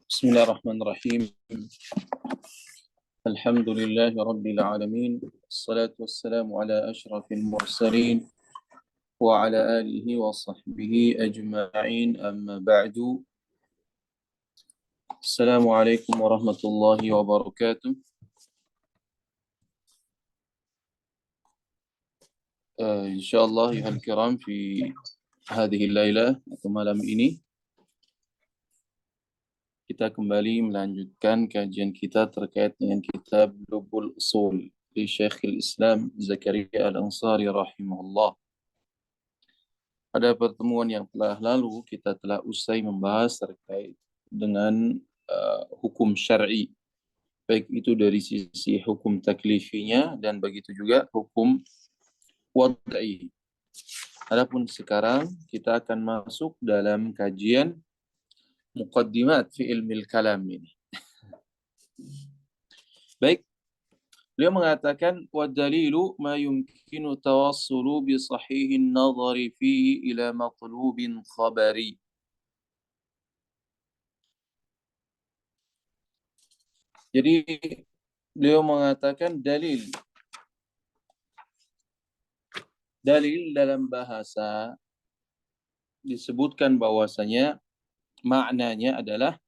بسم الله الرحمن الرحيم. الحمد لله رب العالمين، الصلاة والسلام على أشرف المرسلين وعلى آله وصحبه أجمعين، أما بعد. السلام عليكم ورحمة الله وبركاته. إن شاء الله أيها الكرام، في هذه الليلة atau malam ini kita kembali melanjutkan kajian kita terkait dengan kitab Lubul Usul di Syekhul Islam Zakaria Al-Ansari rahimahullah. Pada pertemuan yang telah lalu kita telah usai membahas terkait dengan hukum syar'i, baik itu dari sisi hukum taklifinya dan begitu juga hukum wad'i. Adapun sekarang kita akan masuk dalam kajian muqaddimat fi ilmil kalam ini. Baik, beliau mengatakan wadalilu ma yumkinu tawassulu bi sahihin nadhari fihi ila matlubin khabari. Jadi beliau mengatakan dalil dalam bahasa disebutkan bahwasanya maknanya adalah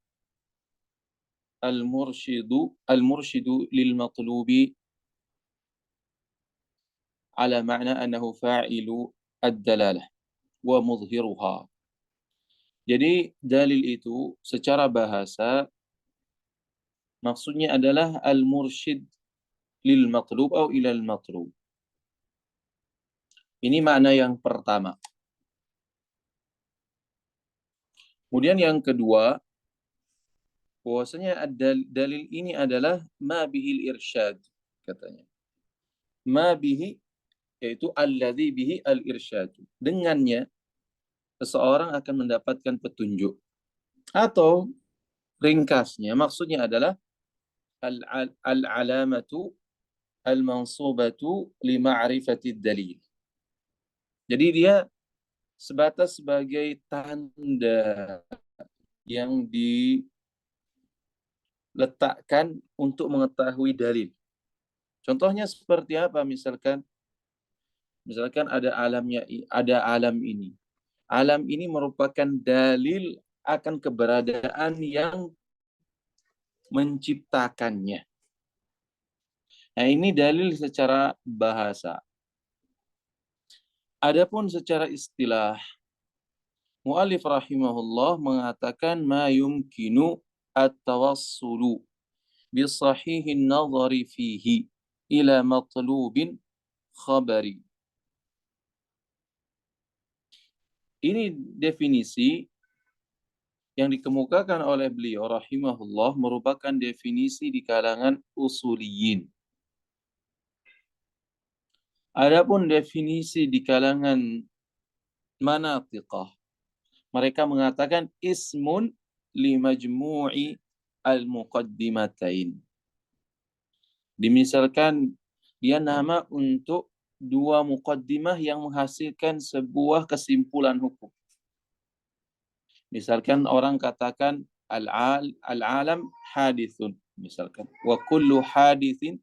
al-murshidu lil matlubi ala makna annahu fa'ilu ad-dalalah wa mudhiruha. Jadi dalil itu secara bahasa maksudnya adalah al-mursyid lil matlub atau ilal matlub. Ini makna yang pertama. Kemudian yang kedua, bahwasanya dalil ini adalah ma bihil irsyad, katanya. Ma bihi, yaitu alladzi bihi al-irsyad. Dengannya seseorang akan mendapatkan petunjuk. Atau ringkasnya maksudnya adalah al-alamatu al-mansubatu li ma'rifati dalil. Jadi dia sebatas sebagai tanda yang diletakkan untuk mengetahui dalil. Contohnya seperti apa? Misalkan ada alam ini. Alam ini merupakan dalil akan keberadaan yang menciptakannya. Nah, ini dalil secara bahasa. Adapun secara istilah, mu'allif rahimahullah mengatakan ma yumkinu at-tawassulu bi sahihin nadhari fihi ila matlubin khabari. Ini definisi yang dikemukakan oleh beliau rahimahullah merupakan definisi di kalangan usuliyin. Adapun definisi di kalangan manatiqah, mereka mengatakan ismun li majmu'i al-muqaddimatain. Dimisalkan dia nama untuk dua muqaddimah yang menghasilkan sebuah kesimpulan hukum. Misalkan orang katakan al-alam hadithun, misalkan wa kullu hadithin,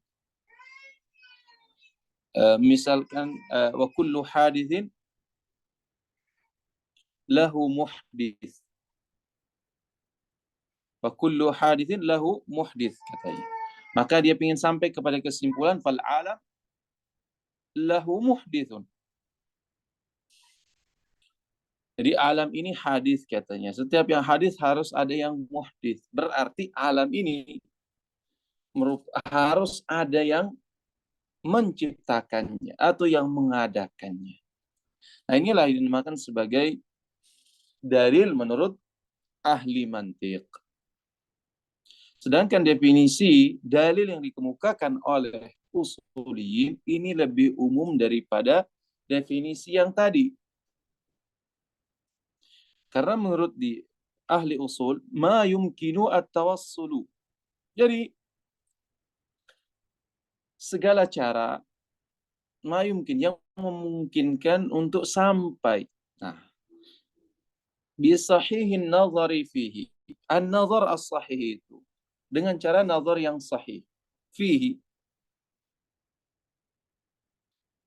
wa kullu hadithin lahu muhdith. Wa kullu hadithin lahu muhdith, katanya. Maka dia ingin sampai kepada kesimpulan fal alam lahu muhdithun. Jadi alam ini hadis, katanya. Setiap yang hadis harus ada yang muhdith. Berarti alam ini harus ada yang menciptakannya atau yang mengadakannya. Nah, inilah yang dinamakan sebagai dalil menurut ahli mantiq. Sedangkan definisi dalil yang dikemukakan oleh usuliyin ini lebih umum daripada definisi yang tadi. Karena menurut di ahli usul, ma yumkinu at-tawassulu. Jadi segala cara ma yumkin yang memungkinkan untuk sampai. Nah, bi sahihin nadhari fihi, An-nazar as-sahih itu dengan cara nazar yang sahih. Fihi.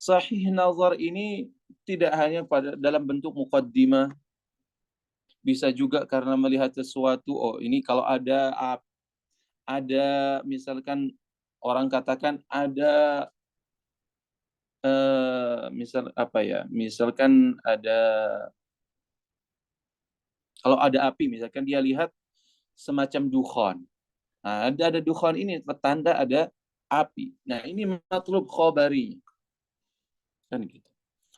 Sahih nazar ini tidak hanya pada dalam bentuk muqaddimah, bisa juga karena melihat sesuatu. Oh, ini kalau ada misalkan orang katakan ada misal apa ya? Misalkan ada, kalau ada api misalkan dia lihat semacam dukhan. Nah, ada dukhan ini petanda ada api. Nah, ini matlub khabari kan gitu.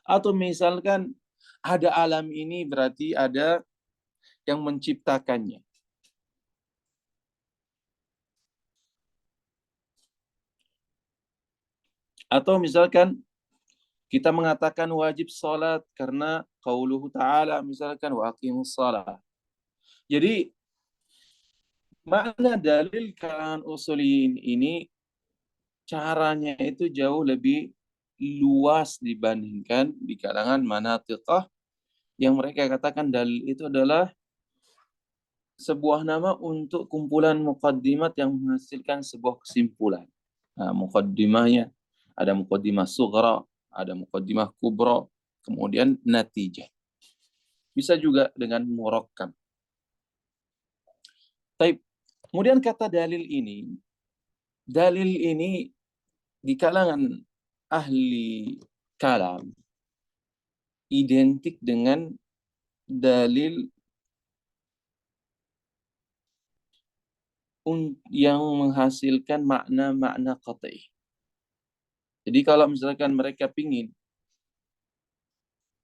Atau misalkan ada alam ini berarti ada yang menciptakannya. Atau misalkan kita mengatakan wajib salat karena qauluhu ta'ala misalkan wa aqimus salat. Jadi makna dalil kalangan usulin ini caranya itu jauh lebih luas dibandingkan di kalangan manatiqah yang mereka katakan dalil itu adalah sebuah nama untuk kumpulan muqaddimat yang menghasilkan sebuah kesimpulan. Nah, muqaddimahnya ada muqaddimah sughra, ada muqaddimah kubra, kemudian natijah. Bisa juga dengan murakkab. Taib. Kemudian kata dalil ini di kalangan ahli kalam identik dengan dalil yang menghasilkan makna-makna qat'i. Jadi kalau misalkan mereka ingin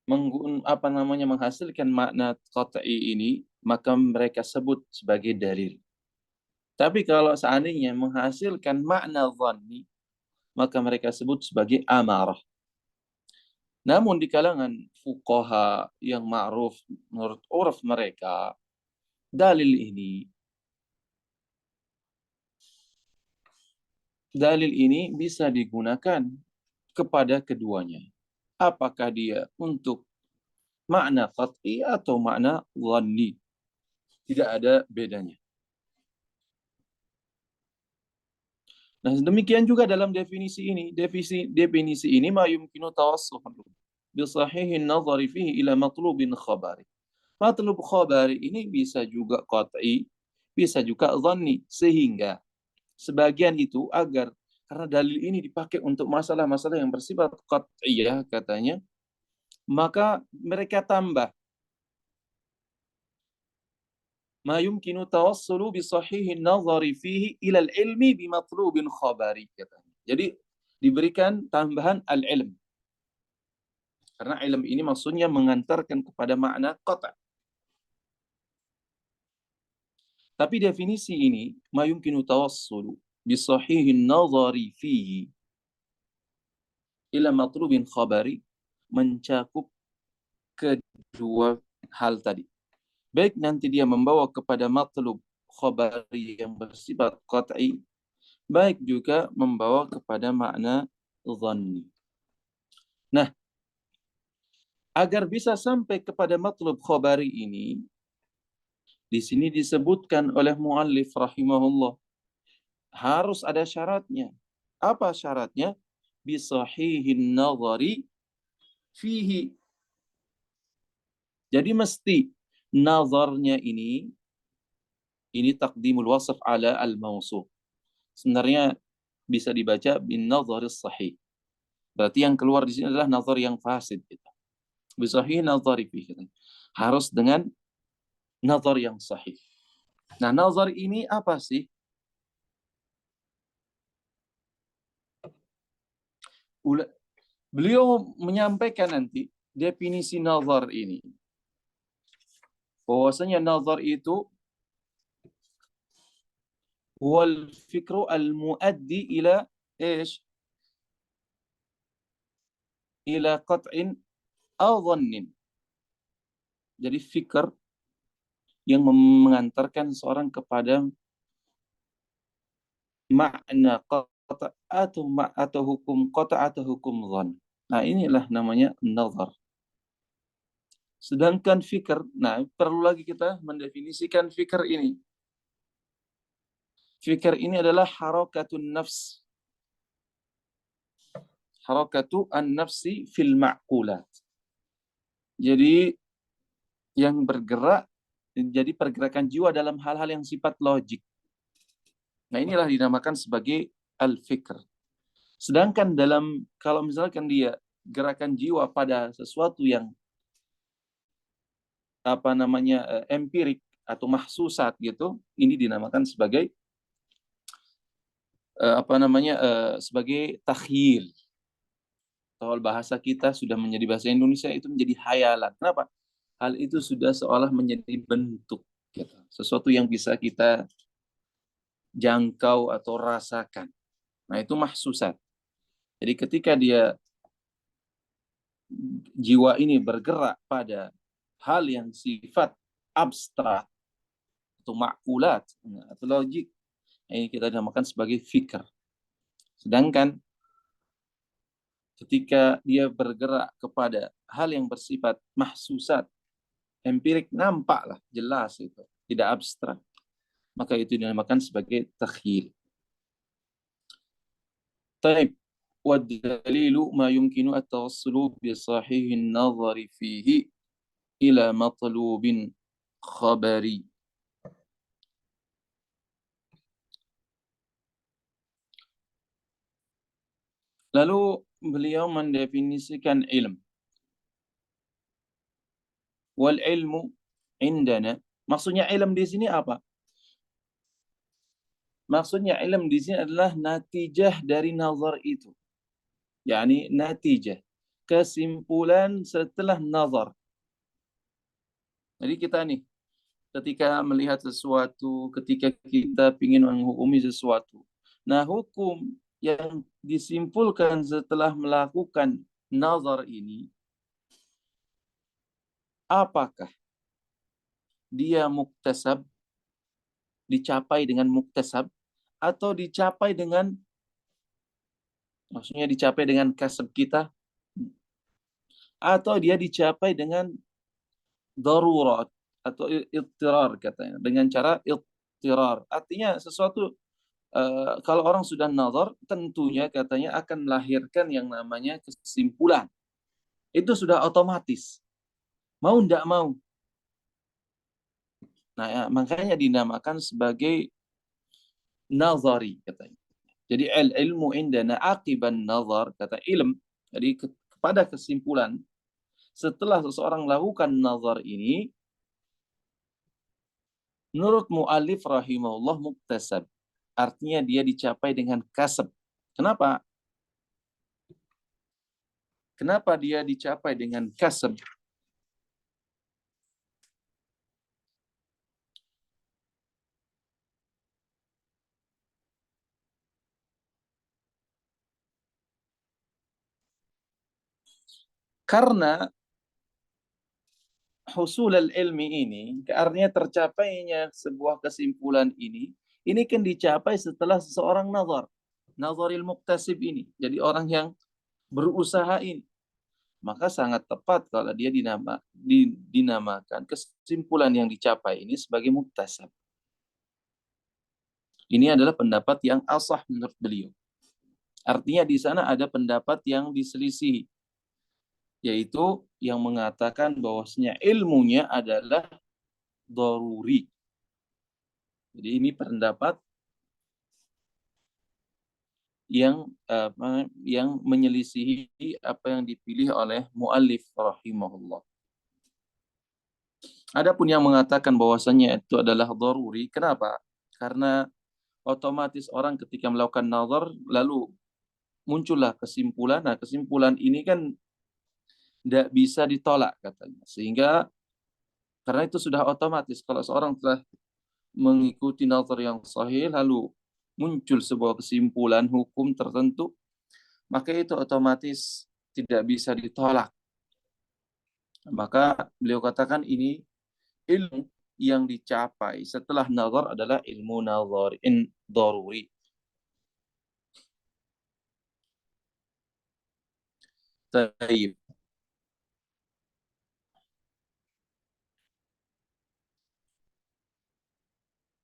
menghasilkan makna qat'i ini, maka mereka sebut sebagai dalil. Tapi kalau seandainya menghasilkan makna dhanni, maka mereka sebut sebagai amarah. Namun di kalangan fuqaha yang ma'ruf menurut uruf mereka, dalil ini bisa digunakan kepada keduanya. Apakah dia untuk makna qat'i atau makna dhanni? Tidak ada bedanya. Nah, demikian juga dalam definisi ini. Definisi ini ma yumkinu tawassuhan bi sahihin nazari fihi ila matlubin khabari. Matlub khabari ini bisa juga qat'i, bisa juga dhanni, sehingga sebagian itu agar karena dalil ini dipakai untuk masalah-masalah yang bersifat qat'iyah katanya, maka mereka tambah ma yumkinu tawassulu bi sahihin nazari fihi ila al-ilmi bi matlubin khabari katanya. Jadi diberikan tambahan al-ilm. Karena ilm ini maksudnya mengantarkan kepada makna qata'. Tapi definisi ini ma yumkinu tawassulu bi sahihin nazari fihi ila matlubin khabari mencakup kedua hal tadi. Baik nanti dia membawa kepada matlub khabari yang bersifat qat'i, baik juga membawa kepada makna dhanni. Nah, agar bisa sampai kepada matlub khabari ini, di sini disebutkan oleh muallif rahimahullah, harus ada syaratnya. Apa syaratnya? Bisahihin nazari fihi. Jadi mesti nazarnya ini taqdimul wasf ala al-mausuf. Sebenarnya bisa dibaca bin nazaris sahih. Berarti yang keluar di sini adalah nazar yang fasid. Bisahih nazari fihi. Harus dengan nazar yang sahih. Nah, nazar ini apa sih? Beliau menyampaikan nanti definisi nazar ini. Bahwasanya nazar itu wal fikru al-muaddi ila ايش؟ ila qat'in aw dhannin. Jadi fikr yang mengantarkan seorang kepada makna qata' atau hukum qata' atau hukum dhann. Nah, inilah namanya nazar. Sedangkan fikr, nah perlu lagi kita mendefinisikan fikr ini. Fikir ini adalah harakatun nafs. Harakatu an-nafsi fil ma'qulat. Jadi yang bergerak, jadi pergerakan jiwa dalam hal-hal yang sifat logik. Nah inilah dinamakan sebagai al-fikr. Sedangkan kalau misalkan dia gerakan jiwa pada sesuatu yang empirik atau mahsusat gitu, ini dinamakan sebagai sebagai takhyil. Kalau bahasa kita sudah menjadi bahasa Indonesia itu menjadi hayalan. Kenapa? Hal itu sudah seolah menjadi bentuk gitu. Sesuatu yang bisa kita jangkau atau rasakan. Nah, itu mahsusat. Jadi ketika jiwa ini bergerak pada hal yang sifat abstrak atau makulat atau logik, ini kita namakan sebagai fikr. Sedangkan ketika dia bergerak kepada hal yang bersifat mahsusat, empirik, nampaklah jelas itu, tidak abstrak, maka itu dinamakan sebagai takhyil. Taib. والدليل ما يمكن التوصل بصحيح النظر فيه إلى مطلوب خبري. Lalu beliau mendefinisikan ilm. Wal ilmu indana. Maksudnya ilm di sini apa? Maksudnya ilm di sini adalah natijah dari nazar itu. Yani natijah. Kesimpulan setelah nazar. Jadi kita nih, ketika melihat sesuatu, ketika kita ingin menghukumi sesuatu. Nah, hukum yang disimpulkan setelah melakukan nazar ini, apakah dia muktasab, dicapai dengan muktasab, atau dicapai dengan, maksudnya dicapai dengan kasab kita, atau dia dicapai dengan darurat, atau ittirar katanya, dengan cara ittirar. Artinya sesuatu, kalau orang sudah nazar, tentunya katanya akan melahirkan yang namanya kesimpulan. Itu sudah otomatis. Mau tidak mau. Nah, ya, makanya dinamakan sebagai nazari katanya. Jadi ilmu indana aqiban nazar, kata ilm. Jadi kepada kesimpulan setelah seseorang melakukan nazar ini, menurut mu'allif rahimahullah muktasab. Artinya dia dicapai dengan kasab. Kenapa? Kenapa dia dicapai dengan kasab? Karena husul al-ilmi ini, artinya tercapainya sebuah kesimpulan ini kan dicapai setelah seseorang nazar. Nazaril muktasib ini. Jadi orang yang berusaha ini. Maka sangat tepat kalau dia dinamakan kesimpulan yang dicapai ini sebagai muktasab. Ini adalah pendapat yang asah menurut beliau. Artinya di sana ada pendapat yang diselisih, yaitu yang mengatakan bahwasanya ilmunya adalah daruri. Jadi ini pendapat yang menyelisihi apa yang dipilih oleh muallif rahimahullah. Adapun yang mengatakan bahwasanya itu adalah daruri, kenapa? Karena otomatis orang ketika melakukan nazar lalu muncullah kesimpulan. Nah, kesimpulan ini kan tidak bisa ditolak katanya. Sehingga karena itu sudah otomatis kalau seorang telah mengikuti nazar yang sahih lalu muncul sebuah kesimpulan hukum tertentu, maka itu otomatis tidak bisa ditolak. Maka beliau katakan ini ilmu yang dicapai setelah nazar adalah ilmu nazarin daruri. Taib.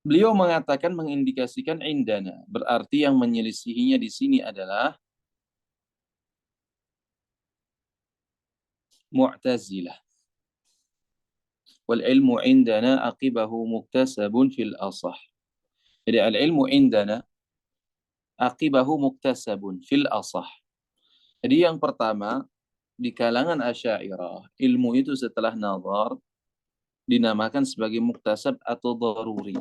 Beliau mengatakan, mengindikasikan indana, berarti yang menyelisihinya di sini adalah Mu'tazilah. Wal ilmu indana aqibahu muktasabun fil asah. Jadi al ilmu indana aqibahu muktasabun fil asah. Jadi yang pertama, di kalangan Asy'ariyah, ilmu itu setelah nazar dinamakan sebagai muktasab atau daruri.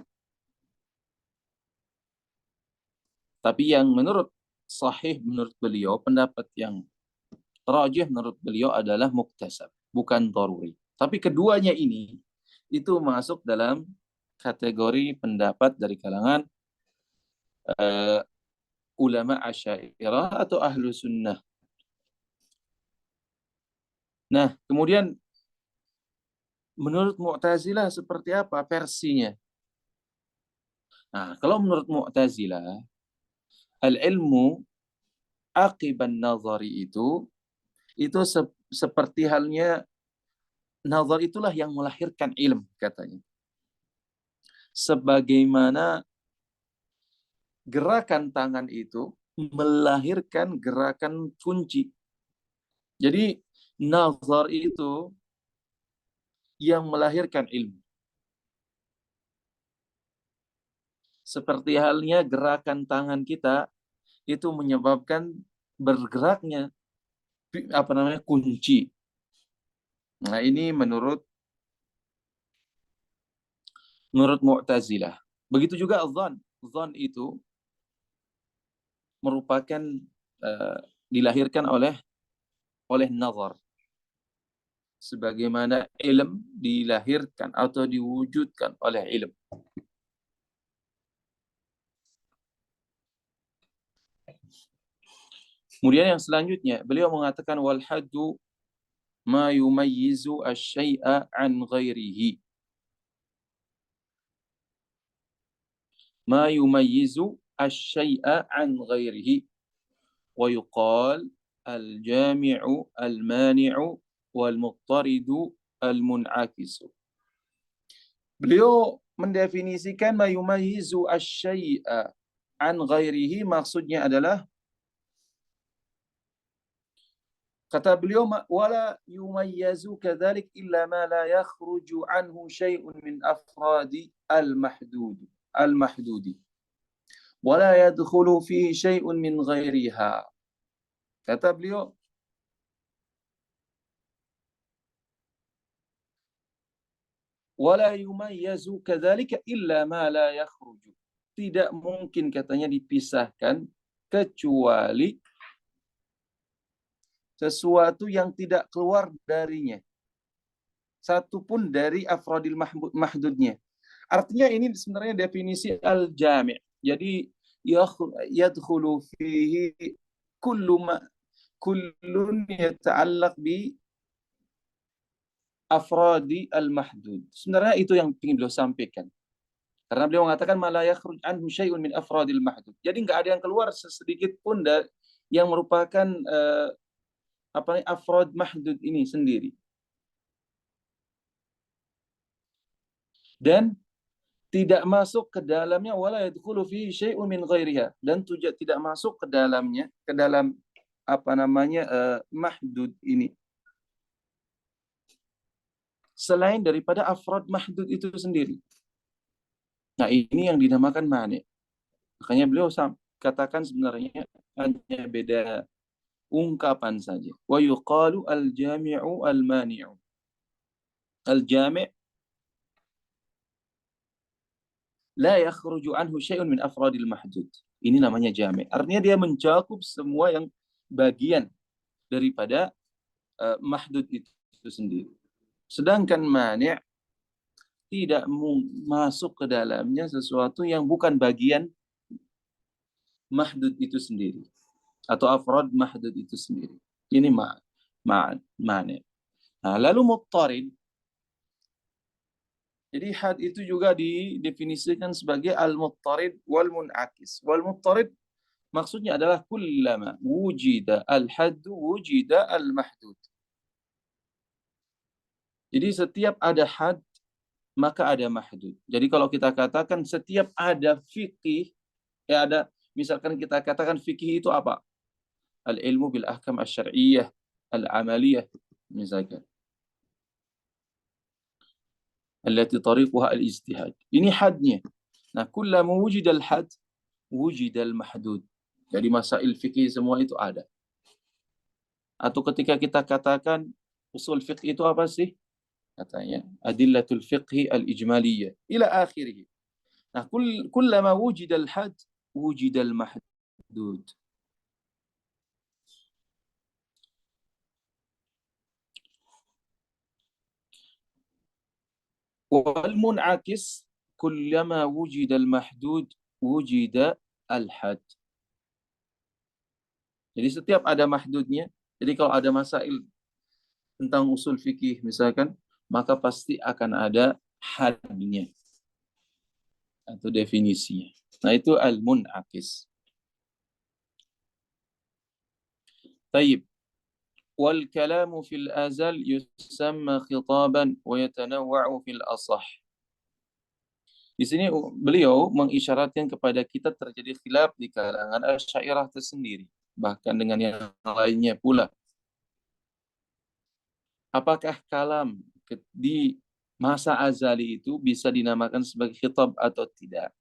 Tapi yang menurut sahih menurut beliau, pendapat yang rajih menurut beliau adalah muktasab, bukan daruri. Tapi keduanya ini itu masuk dalam kategori pendapat dari kalangan uh, ulama Asy'ariyah atau ahlu sunnah. Nah, kemudian menurut Mu'tazilah seperti apa versinya? Nah, kalau menurut Mu'tazilah, al-ilmu aqiban nazari itu seperti halnya nazar itulah yang melahirkan ilm, katanya. Sebagaimana gerakan tangan itu melahirkan gerakan kunci. Jadi nazar itu yang melahirkan ilmu. Seperti halnya gerakan tangan kita itu menyebabkan bergeraknya kunci. Nah, ini menurut Mu'tazilah. Begitu juga dzan. Dzan itu merupakan dilahirkan oleh nazar. Sebagaimana ilm dilahirkan atau diwujudkan oleh ilm. Kemudian yang selanjutnya, beliau mengatakan wal haddu ma yumayyizu asy-syai'a an ghairihi. Ma yumayyizu asy-syai'a an ghairihi. Wa yuqal al-jami'u al-mani'u wal muttaridu al-mun'akisu. Beliau mendefinisikan ma yumayyizu asy-syai'a an ghairihi, maksudnya adalah, kata beliau, wala yumayyazu kadzalik illa ma la yakhruju anhu syai'un min afradi al-mahdudi wala yadkhulu fihi syai'un min ghairiha. Kata beliau, wala yumayyazu kadzalika illa ma la yakhruju. Tidak mungkin, katanya, dipisahkan kecuali sesuatu yang tidak keluar darinya, satu pun dari afradil mahdudnya. Artinya ini sebenarnya definisi al-jami'. Jadi yadkhulu fihi kullun yata'allaq bi afradi al-mahdud. Sebenarnya itu yang ingin beliau sampaikan. Karena beliau mengatakan ma la yakhruj anhu syai'un min afradil mahdud. Jadi enggak ada yang keluar sesedikit pun dari yang merupakan afrad mahdud ini sendiri. Dan tidak masuk ke dalamnya wala yadkhulu fihi syai'un min ghairiha, dan tidak masuk ke dalamnya, ke dalam mahdud ini, selain daripada afrad mahdud itu sendiri. Nah, ini yang dinamakan mani. Makanya beliau katakan sebenarnya hanya beda ungkapan saja. Wa yuqalu al-jami'u al-mani'u. Al-jami' la yakhruju anhu syai'un min afradil mahdud. Ini namanya jami'. Artinya dia mencakup semua yang bagian daripada mahdud itu sendiri. Sedangkan mani' tidak masuk ke dalamnya sesuatu yang bukan bagian mahdud itu sendiri atau afrad mahdud itu sendiri. Ini mani'. Nah, lalu muttarid. Jadi had itu juga didefinisikan sebagai al-muttarid wal mun'akis. Wal muttarid maksudnya adalah kullama wujida al-haddu wujida al-mahdud. Jadi setiap ada had, maka ada mahdud. Jadi kalau kita katakan setiap ada fikih, ya ada, misalkan kita katakan fikih itu apa? Al-ilmu bil ahkam asy-syar'iyyah, al-amaliyah, misalkan. Allati tariquha al-ijtihad. Ini hadnya. Nah, kullama wujida al-had, wujida al-mahdud. Jadi masail fikih semua itu ada. Atau ketika kita katakan usul fiqh itu apa sih? Katanya adillatul fiqhi al-ijmaliyah ila akhirih. Nah, kullama wujida al-had, wujida al-mahdud. Wal mun'akis kullama wujida al-mahdud, wujida al-had. Jadi setiap ada mahdudnya, jadi kalau ada masail tentang usul fikih misalkan, maka pasti akan ada hadnya atau definisinya. Nah, itu al-mun'akis. Taib. Wal kalamu fil azal yusamma khitaban wa yatanawwa'u fil asah. Di sini beliau mengisyaratkan kepada kita terjadi khilaf di kalangan Asy'ariyah tersendiri, bahkan dengan yang lainnya pula. Apakah kalam di masa azali itu bisa dinamakan sebagai khitab atau tidak?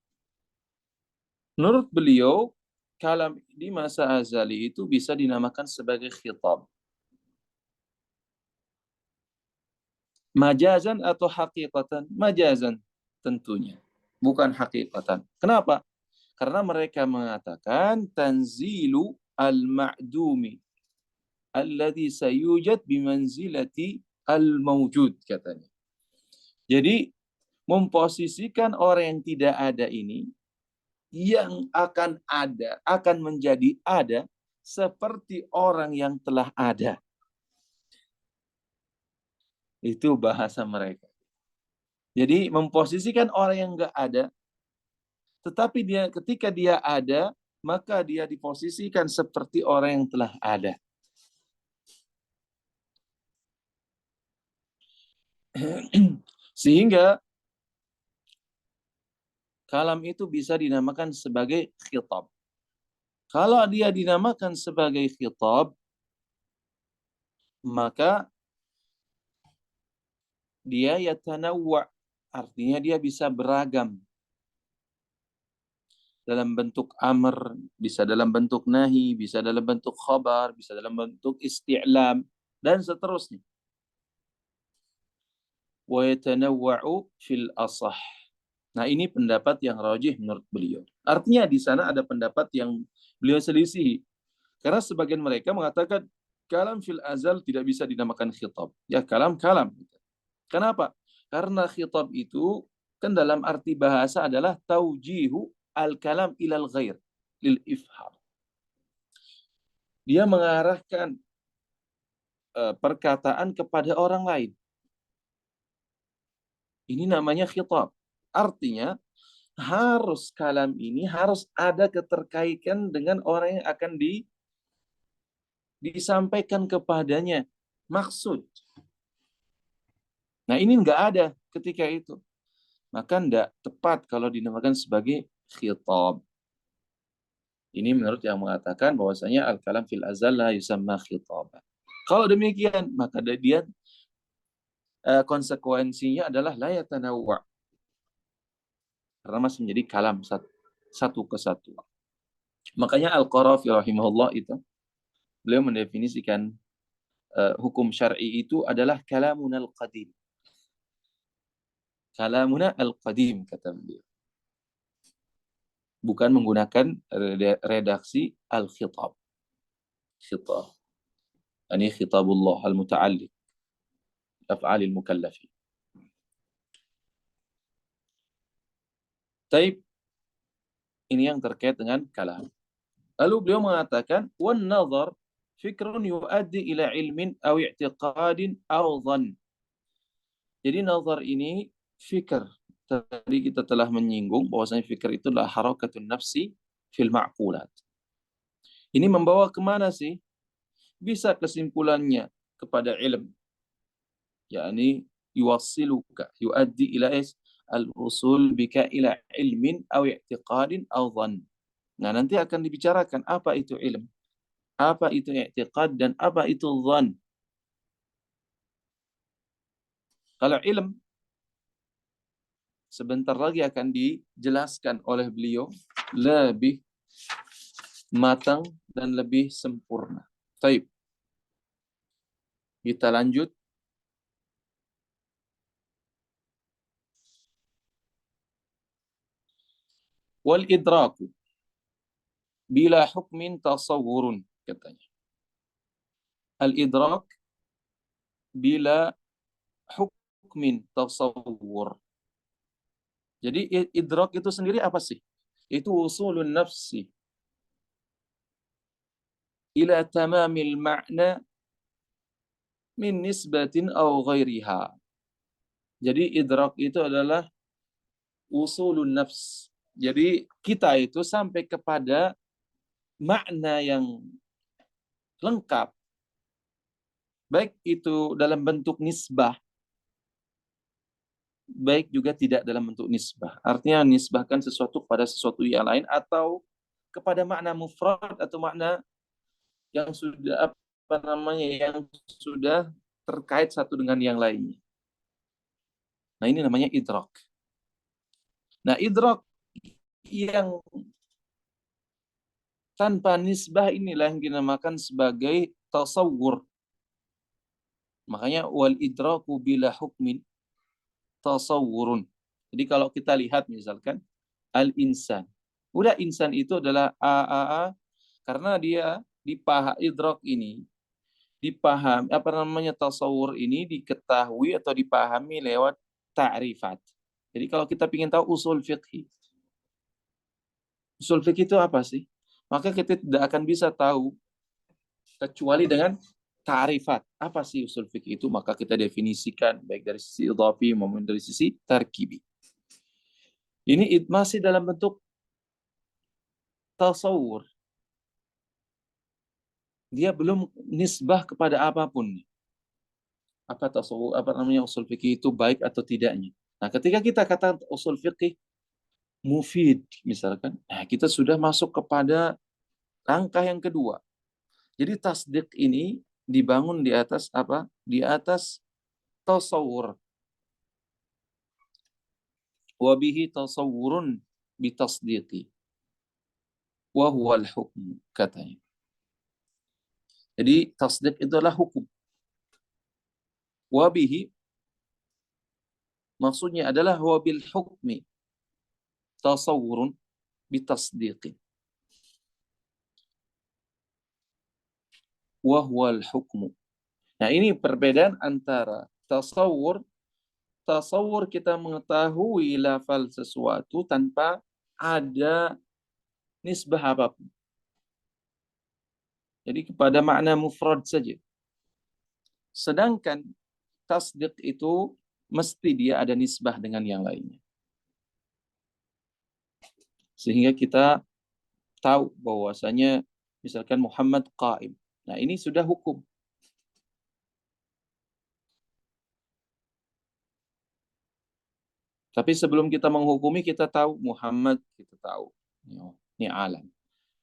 Menurut beliau, kalam di masa azali itu bisa dinamakan sebagai khitab. Majazan atau hakikatan? Majazan tentunya, bukan hakikatan. Kenapa? Karena mereka mengatakan tanzilu al-ma'dumi alladhi sayujad bimanzilati al-mawjud, katanya. Jadi memposisikan orang yang tidak ada ini yang akan ada, akan menjadi ada seperti orang yang telah ada. Itu bahasa mereka. Jadi memposisikan orang yang enggak ada, tetapi dia ketika dia ada, maka dia diposisikan seperti orang yang telah ada. Sehingga kalam itu bisa dinamakan sebagai khitab. Kalau dia dinamakan sebagai khitab, maka dia yatanawwa, artinya dia bisa beragam. Dalam bentuk amr, bisa dalam bentuk nahi, bisa dalam bentuk khabar, bisa dalam bentuk isti'lam, dan seterusnya. Wa yatanawwa'u fil asah. Nah, ini pendapat yang rajih menurut beliau. Artinya di sana ada pendapat yang beliau selisihi. Karena sebagian mereka mengatakan kalam fil azal tidak bisa dinamakan khitab. Ya, kalam-kalam. Kenapa? Karena khitab itu kan dalam arti bahasa adalah taujihu al-kalam ilal ghair, lil ifham. Dia mengarahkan perkataan kepada orang lain. Ini namanya khitab. Artinya harus kalam ini harus ada keterkaitan dengan orang yang akan disampaikan kepadanya. Maksud. Nah, ini enggak ada ketika itu. Maka enggak tepat kalau dinamakan sebagai khitab. Ini menurut yang mengatakan bahwasanya al-kalam fil azal la yusamma khitaban. Kalau demikian, maka dia konsekuensinya adalah la yatanawwa. Karena masih menjadi kalam satu kesatuan. Makanya Al-Qarafi rahimahullah itu beliau mendefinisikan hukum syar'i itu adalah kalamuna al-qadim. Kalamuna al-qadim, kata beliau. Bukan menggunakan redaksi al-khitab. Khitab. Ini khitabullah al-muta'alliq. Af'alil mukallafi. Taib. Ini yang terkait dengan kalam. Lalu beliau mengatakan, wan nazar fikrun yuaddi ila ilmin aw i'tiqadin aw dhann. Jadi nazar ini fikr. Tadi kita telah menyinggung bahwasanya fikir itu adalah harakatun nafsi fil ma'qulat. Ini membawa kemana sih? Bisa kesimpulannya kepada ilm, yakni yuwassiluka, yuaddi ila al-usul bika ila ilmin aw i'tiqadin aw dhann. Nah, nanti akan dibicarakan apa itu ilm, apa itu i'tiqad, dan apa itu dhann. Kalau ilm sebentar lagi akan dijelaskan oleh beliau lebih matang dan lebih sempurna. Baik. Kita lanjut. Wal idraku bila hukmin tasawwurun, katanya. Al idrak bila hukmin tasawwur. Jadi idrak itu sendiri apa sih? Itu usulun nafsi ila tamamil ma'na min nisbatin aw ghairiha. Jadi idrak itu adalah usulun nafs. Jadi kita itu sampai kepada makna yang lengkap, baik itu dalam bentuk nisbah, baik juga tidak dalam bentuk nisbah. Artinya nisbahkan sesuatu pada sesuatu yang lain, atau kepada makna mufrad atau makna yang sudah yang sudah terkait satu dengan yang lainnya. Nah, ini namanya idrak. Nah, idrak yang tanpa nisbah inilah yang dinamakan sebagai tasawwur. Makanya wal idraku bila hukmin tasawwurun. Jadi kalau kita lihat misalkan al-insan. Udah, insan itu adalah a karena dia dipaham, idrak ini dipaham, tasawur ini diketahui atau dipahami lewat ta'rifat. Jadi kalau kita ingin tahu usul fikih itu apa sih? Maka kita tidak akan bisa tahu kecuali dengan ta'rifat. Apa sih usul fikih itu? Maka kita definisikan baik dari sisi idhafi maupun dari sisi tarkibi. Ini masih dalam bentuk tasawur. Dia belum nisbah kepada apapun. Apa tasawur, usul fikih itu baik atau tidaknya. Nah, ketika kita kata usul fikih mufid misalkan, nah kita sudah masuk kepada langkah yang kedua. Jadi tasdik ini dibangun di atas apa? Di atas tasawur. Wa bihi tasawurun bitasdiqi. Wa huwa al-hukm, katanya. Jadi tasdik itu adalah hukum. Wa bihi maksudnya adalah wa bil hukmi tasawurun bitasdiqi. Wa huwa al-hukmu. Nah, ini perbedaan antara tasawur kita mengetahui lafal sesuatu tanpa ada nisbah apapun. Jadi kepada makna mufrad saja. Sedangkan tasdiq itu mesti dia ada nisbah dengan yang lainnya. Sehingga kita tahu bahwasanya misalkan Muhammad qaim. Nah, ini sudah hukum. Tapi sebelum kita menghukumi, kita tahu Muhammad, kita tahu ini alam.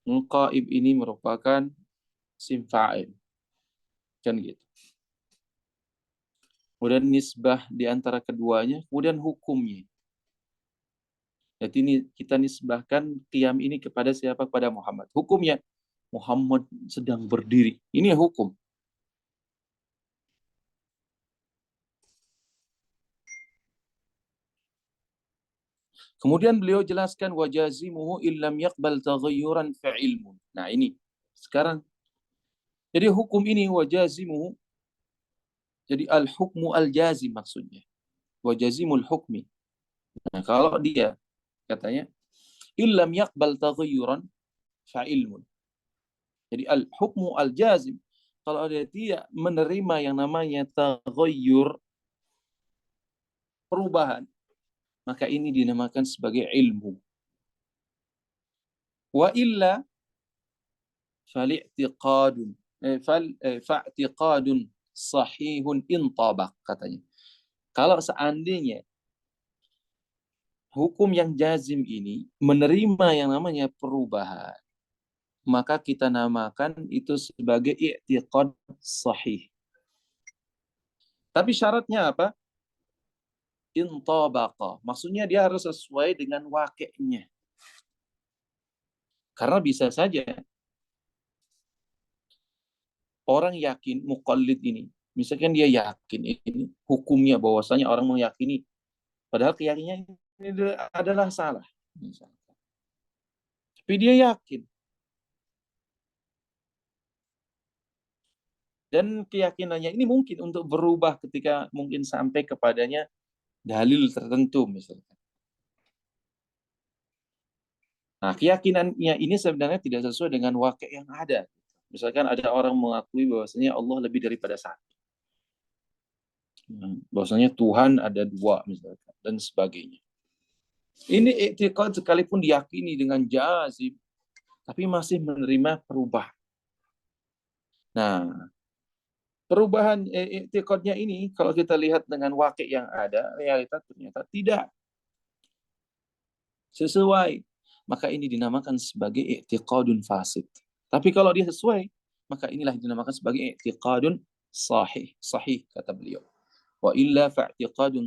Qaim ini merupakan sim fa'il. Kan gitu. Kemudian nisbah di antara keduanya, kemudian hukumnya. Jadi ini kita nisbahkan qiyam ini kepada siapa? Kepada Muhammad. Hukumnya, Muhammad sedang berdiri. Ini hukum. Kemudian beliau jelaskan wajazimuhu illam yaqbal taghayyuran fa'ilmun. Nah, ini sekarang jadi hukum ini wajazimuhu, jadi al-hukmu al-jazim maksudnya. Wajazimul hukmi. Nah, kalau dia katanya illam yaqbal taghayyuran fa'ilmun. Jadi al-hukmu al-jazim, kalau dia tidak menerima yang namanya taghayyur, perubahan, maka ini dinamakan sebagai ilmu. Wa illa fa'tiqadun sahihun intabaq, katanya. Kalau seandainya hukum yang jazim ini menerima yang namanya perubahan, maka kita namakan itu sebagai i'tiqad sahih. Tapi syaratnya apa? Intabaqa. Maksudnya dia harus sesuai dengan wakilnya. Karena bisa saja orang yakin muqallid ini, misalkan dia yakin ini hukumnya bahwasanya orang meyakini, padahal keyakinannya ini adalah salah. Misalkan. Tapi dia yakin. Dan keyakinannya ini mungkin untuk berubah ketika mungkin sampai kepadanya dalil tertentu misalkan. Nah, keyakinannya ini sebenarnya tidak sesuai dengan wakil yang ada. Misalkan ada orang mengakui bahwasanya Allah lebih daripada satu. Bahwasanya Tuhan ada dua misalkan dan sebagainya. Ini i'tiqad sekalipun diyakini dengan jazim, tapi masih menerima perubahan. Nah, perubahan i'tiqadnya ini kalau kita lihat dengan wakil yang ada, realitas ternyata tidak sesuai. Maka ini dinamakan sebagai i'tiqadun fasid. Tapi kalau dia sesuai, maka inilah dinamakan sebagai i'tiqadun sahih. Sahih, kata beliau. Wa illa fa'tiqadun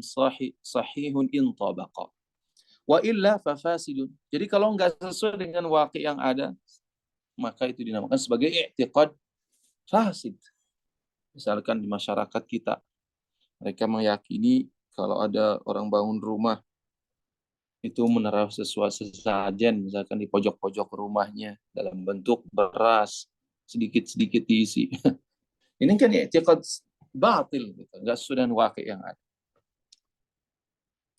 sahihun intabaqa. Wa illa fafasidun. Jadi kalau nggak sesuai dengan wakil yang ada, maka itu dinamakan sebagai i'tiqad fasid. Misalkan di masyarakat kita, mereka meyakini kalau ada orang bangun rumah, itu menaruh sesuatu sesajen, misalkan di pojok-pojok rumahnya, dalam bentuk beras, sedikit-sedikit diisi. Ini kan i'tiqad batil, gitu. Nggak sesuai dengan wakil yang ada.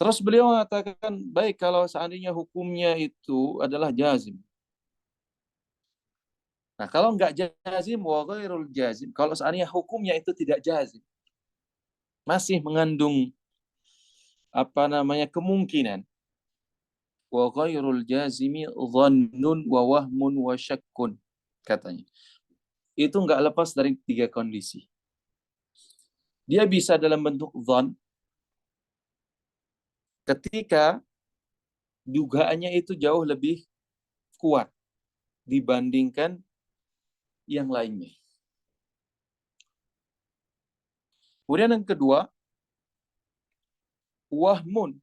Terus beliau mengatakan, baik kalau seandainya hukumnya itu adalah jazim. Nah, kalau nggak jazim, wa ghairul jazim. Kalau seandainya hukumnya itu tidak jazim, masih mengandung kemungkinan. Wa ghairul jazimi dhannun wa wahmun wa syakkun, katanya. Itu nggak lepas dari 3 kondisi. Dia bisa dalam bentuk dhann, ketika dugaannya itu jauh lebih kuat dibandingkan yang lainnya. Kemudian yang kedua, wahmun.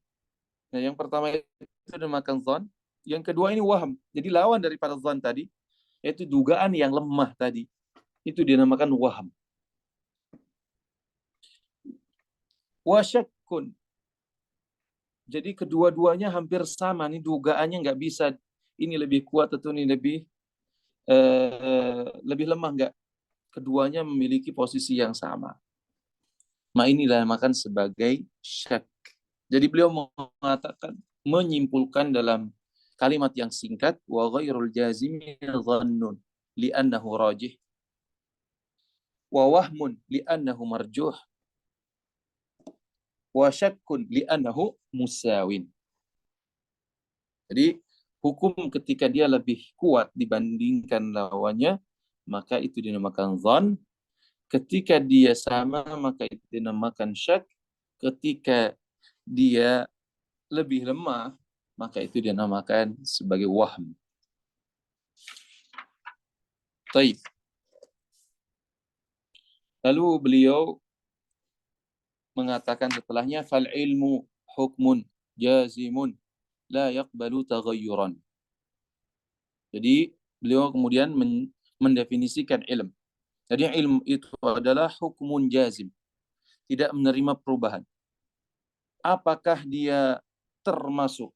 Nah, yang pertama itu dinamakan dhann, yang kedua ini waham. Jadi lawan daripada dhann tadi, yaitu dugaan yang lemah tadi. Itu dinamakan waham. Wa syakkun. Jadi kedua-duanya hampir sama nih, dugaannya nggak bisa ini lebih kuat atau ini lebih lemah, nggak. Keduanya memiliki posisi yang sama. Nah, inilah makan sebagai syak. Jadi beliau mengatakan, menyimpulkan dalam kalimat yang singkat, wa ghairul jazimi dhannun li'annahu rajih wa wahmun li'annahu marjuh wa syakkun li'annahu musawin. Jadi hukum ketika dia lebih kuat dibandingkan lawannya, maka itu dinamakan dhann. Ketika dia sama, maka itu dinamakan syak. Ketika dia lebih lemah, maka itu dinamakan sebagai wahm. Taib. Lalu beliau mengatakan setelahnya, fal ilmu hukmun jazimun la yaqbalu taghayyuran. Jadi beliau kemudian mendefinisikan ilm. Jadi ilmu itu adalah hukmun jazim, tidak menerima perubahan. Apakah dia termasuk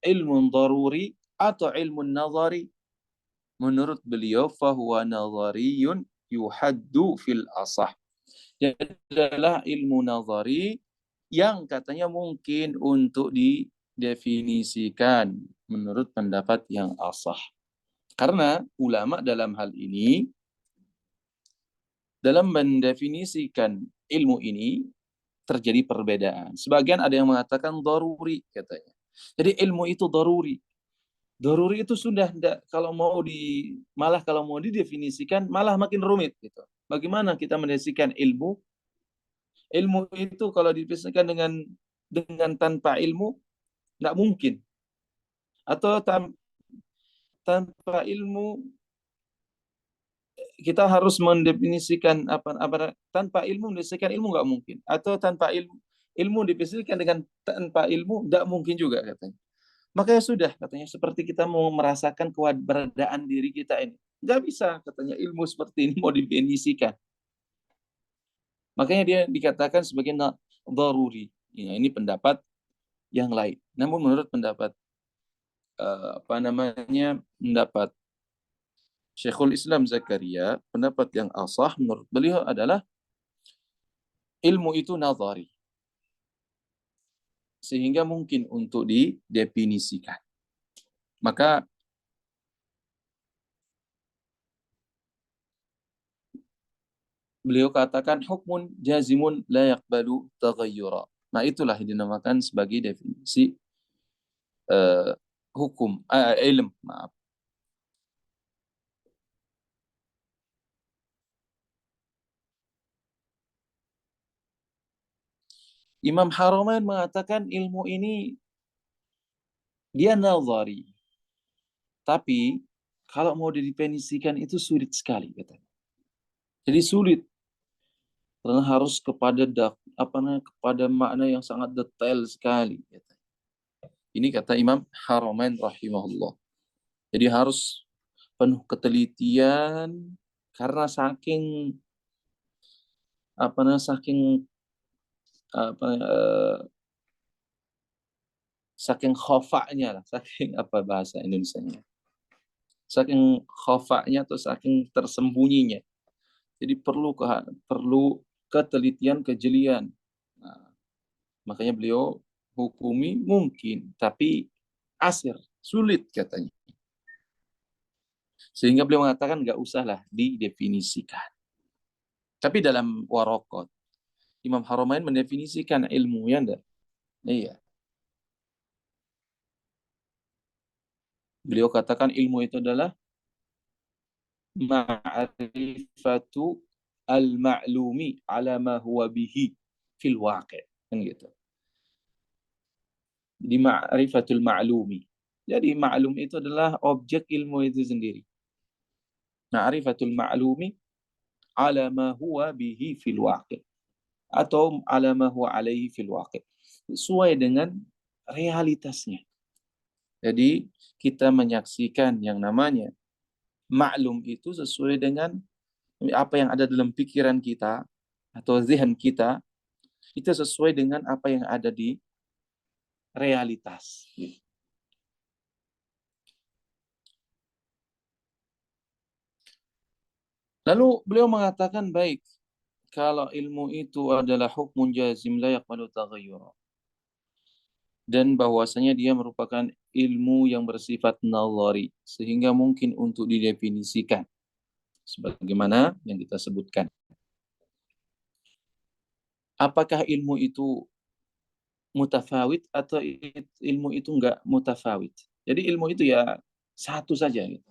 ilmu daruri atau ilmu nazari? Menurut beliau, fahuwa nazariyun yuhaddu fil asah. Jadi adalah ilmu nazari yang katanya mungkin untuk didefinisikan menurut pendapat yang asah. Karena ulama dalam hal ini, dalam mendefinisikan ilmu ini, terjadi perbedaan. Sebagian ada yang mengatakan daruri, katanya. Jadi ilmu itu daruri. Daruri itu sudah tidak, malah kalau mau didefinisikan malah makin rumit gitu. Bagaimana kita mendefinisikan ilmu Ilmu itu kalau dipisahkan dengan tanpa ilmu nggak mungkin. Atau tanpa ilmu kita harus mendefinisikan apa tanpa ilmu mendefinisikan ilmu nggak mungkin. Atau tanpa ilmu dipisahkan dengan tanpa ilmu nggak mungkin juga katanya. Makanya sudah katanya seperti kita mau merasakan keberadaan diri kita ini. Nggak bisa katanya ilmu seperti ini mau didefinisikan. Makanya dia dikatakan sebagai daruri. Ya, ini pendapat yang lain. Namun menurut pendapat apa namanya pendapat Syekhul Islam Zakaria, pendapat yang asah menurut beliau adalah ilmu itu nazari. Sehingga mungkin untuk didefinisikan. Maka beliau katakan hukmun jazimun la yaqbalu taghayyura. Nah, itulah yang dinamakan sebagai definisi uh, hukum ilm, maaf. Imam Haramain mengatakan ilmu ini dia nazari. Tapi kalau mau didefinisikan itu sulit sekali katanya. Jadi sulit karena harus kepada makna yang sangat detail sekali. Ini kata Imam Haramain rahimahullah. Jadi harus penuh ketelitian karena saking apa saking khofaknya lah, saking apa bahasa Indonesianya, saking khofaknya atau saking tersembunyinya. Jadi perlu ketelitian, kejelian. Nah, makanya beliau hukumi mungkin, tapi asir, sulit katanya. Sehingga beliau mengatakan nggak usahlah didefinisikan. Tapi dalam warokot, Imam Haramain mendefinisikan ilmu ya enggak? Iya. Beliau katakan ilmu itu adalah ma'rifatu al-ma'lumi ala ma huwa bihi fil waqi'. Kan gitu. Di ma'rifatul ma'lumi. Jadi ma'lum itu adalah objek ilmu itu sendiri. Ma'rifatul ma'lumi ala ma huwa bihi fil waqi'. Atau ala ma huwa alaihi fil waqi'. Sesuai dengan realitasnya. Jadi kita menyaksikan yang namanya maklum itu sesuai dengan apa yang ada dalam pikiran kita atau zihan kita, itu sesuai dengan apa yang ada di realitas. Lalu beliau mengatakan baik, kalau ilmu itu adalah hukmun jazim la yaqbalu taghayyura. Dan bahwasanya dia merupakan ilmu yang bersifat nazari sehingga mungkin untuk didefinisikan sebagaimana yang kita sebutkan. Apakah ilmu itu mutafawit atau ilmu itu enggak mutafawit? Jadi ilmu itu ya satu saja gitu.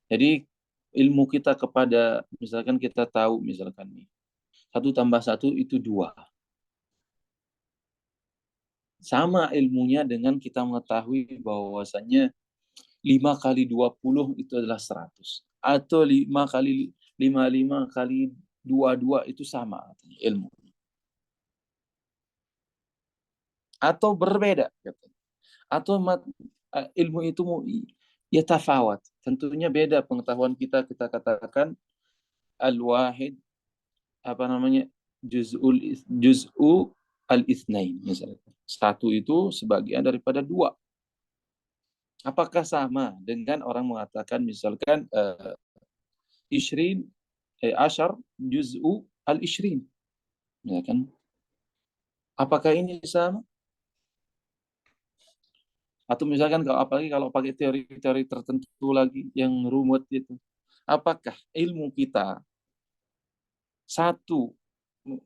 Jadi ilmu kita kepada misalkan kita tahu misalkan nih 1 tambah 1 itu 2. Sama ilmunya dengan kita mengetahui bahwasannya 5 kali 20 itu adalah 100. Atau 5 kali 55 kali 22 itu sama ilmu. Atau berbeda. Atau ilmu itu ya tafawat. Tentunya beda pengetahuan kita katakan al-wahid apa namanya juz'u al-itsnain misalnya. 1 itu sebagian daripada 2. Apakah sama dengan orang mengatakan misalkan ashar juz'u al-ishrin, ya kan? Apakah ini sama? Atau misalkan apalagi kalau pakai teori-teori tertentu lagi yang rumit itu. Apakah ilmu kita satu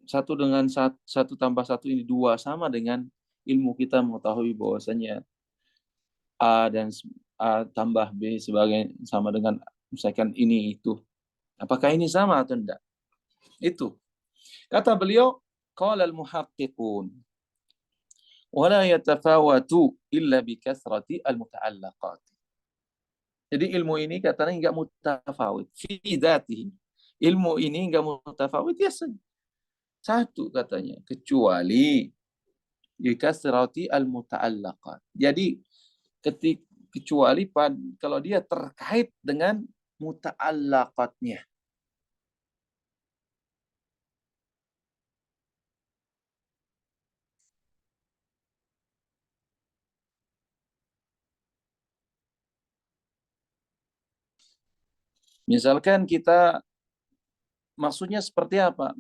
satu dengan 1 tambah 1 ini 2 sama dengan ilmu kita mengetahui bahwasanya A dan A tambah B sebagai sama dengan misalkan ini itu. Apakah ini sama atau tidak? Itu. Kata beliau, qala al-muhaqqiqun wala yatafawatu illa bi kathrati al-muta'allaqat. Jadi ilmu ini katanya enggak mutafawit fi dzatihi. Ilmu ini enggak mutafawit ya satu katanya, kecuali bi kathrati al-muta'allaqat. Jadi kecuali kalau dia terkait dengan muta'allaqatnya. Misalkan kita maksudnya seperti apa?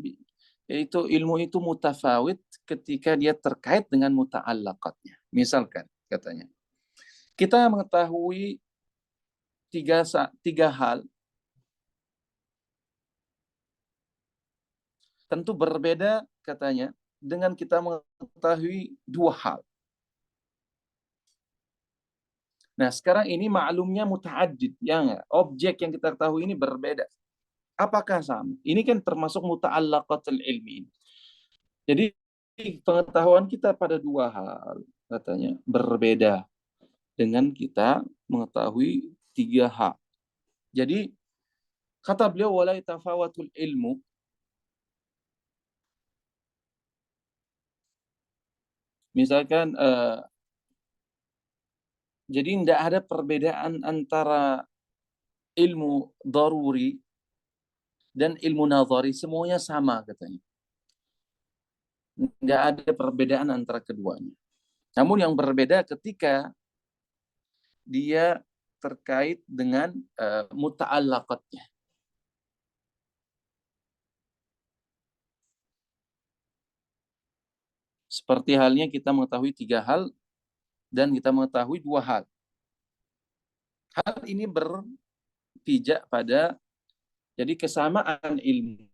Yaitu ilmu itu mutafawit ketika dia terkait dengan muta'allaqatnya. Misalkan katanya, kita mengetahui tiga hal tentu berbeda katanya dengan kita mengetahui dua hal. Nah, sekarang ini maklumnya muta'addid, ya enggak? Objek yang kita ketahui ini berbeda. Apakah sama? Ini kan termasuk muta'allaqatul ilmi. Jadi pengetahuan kita pada dua hal katanya berbeda dengan kita mengetahui tiga hal. Jadi kata beliau wala tafawatul ilmu, misalkan jadi tidak ada perbedaan antara ilmu daruri dan ilmu nazari, semuanya sama katanya. Nggak ada perbedaan antara keduanya. Namun yang berbeda ketika dia terkait dengan muta'allaqatnya. Seperti halnya kita mengetahui tiga hal dan kita mengetahui dua hal. Hal ini berpijak pada jadi kesamaan ilmu.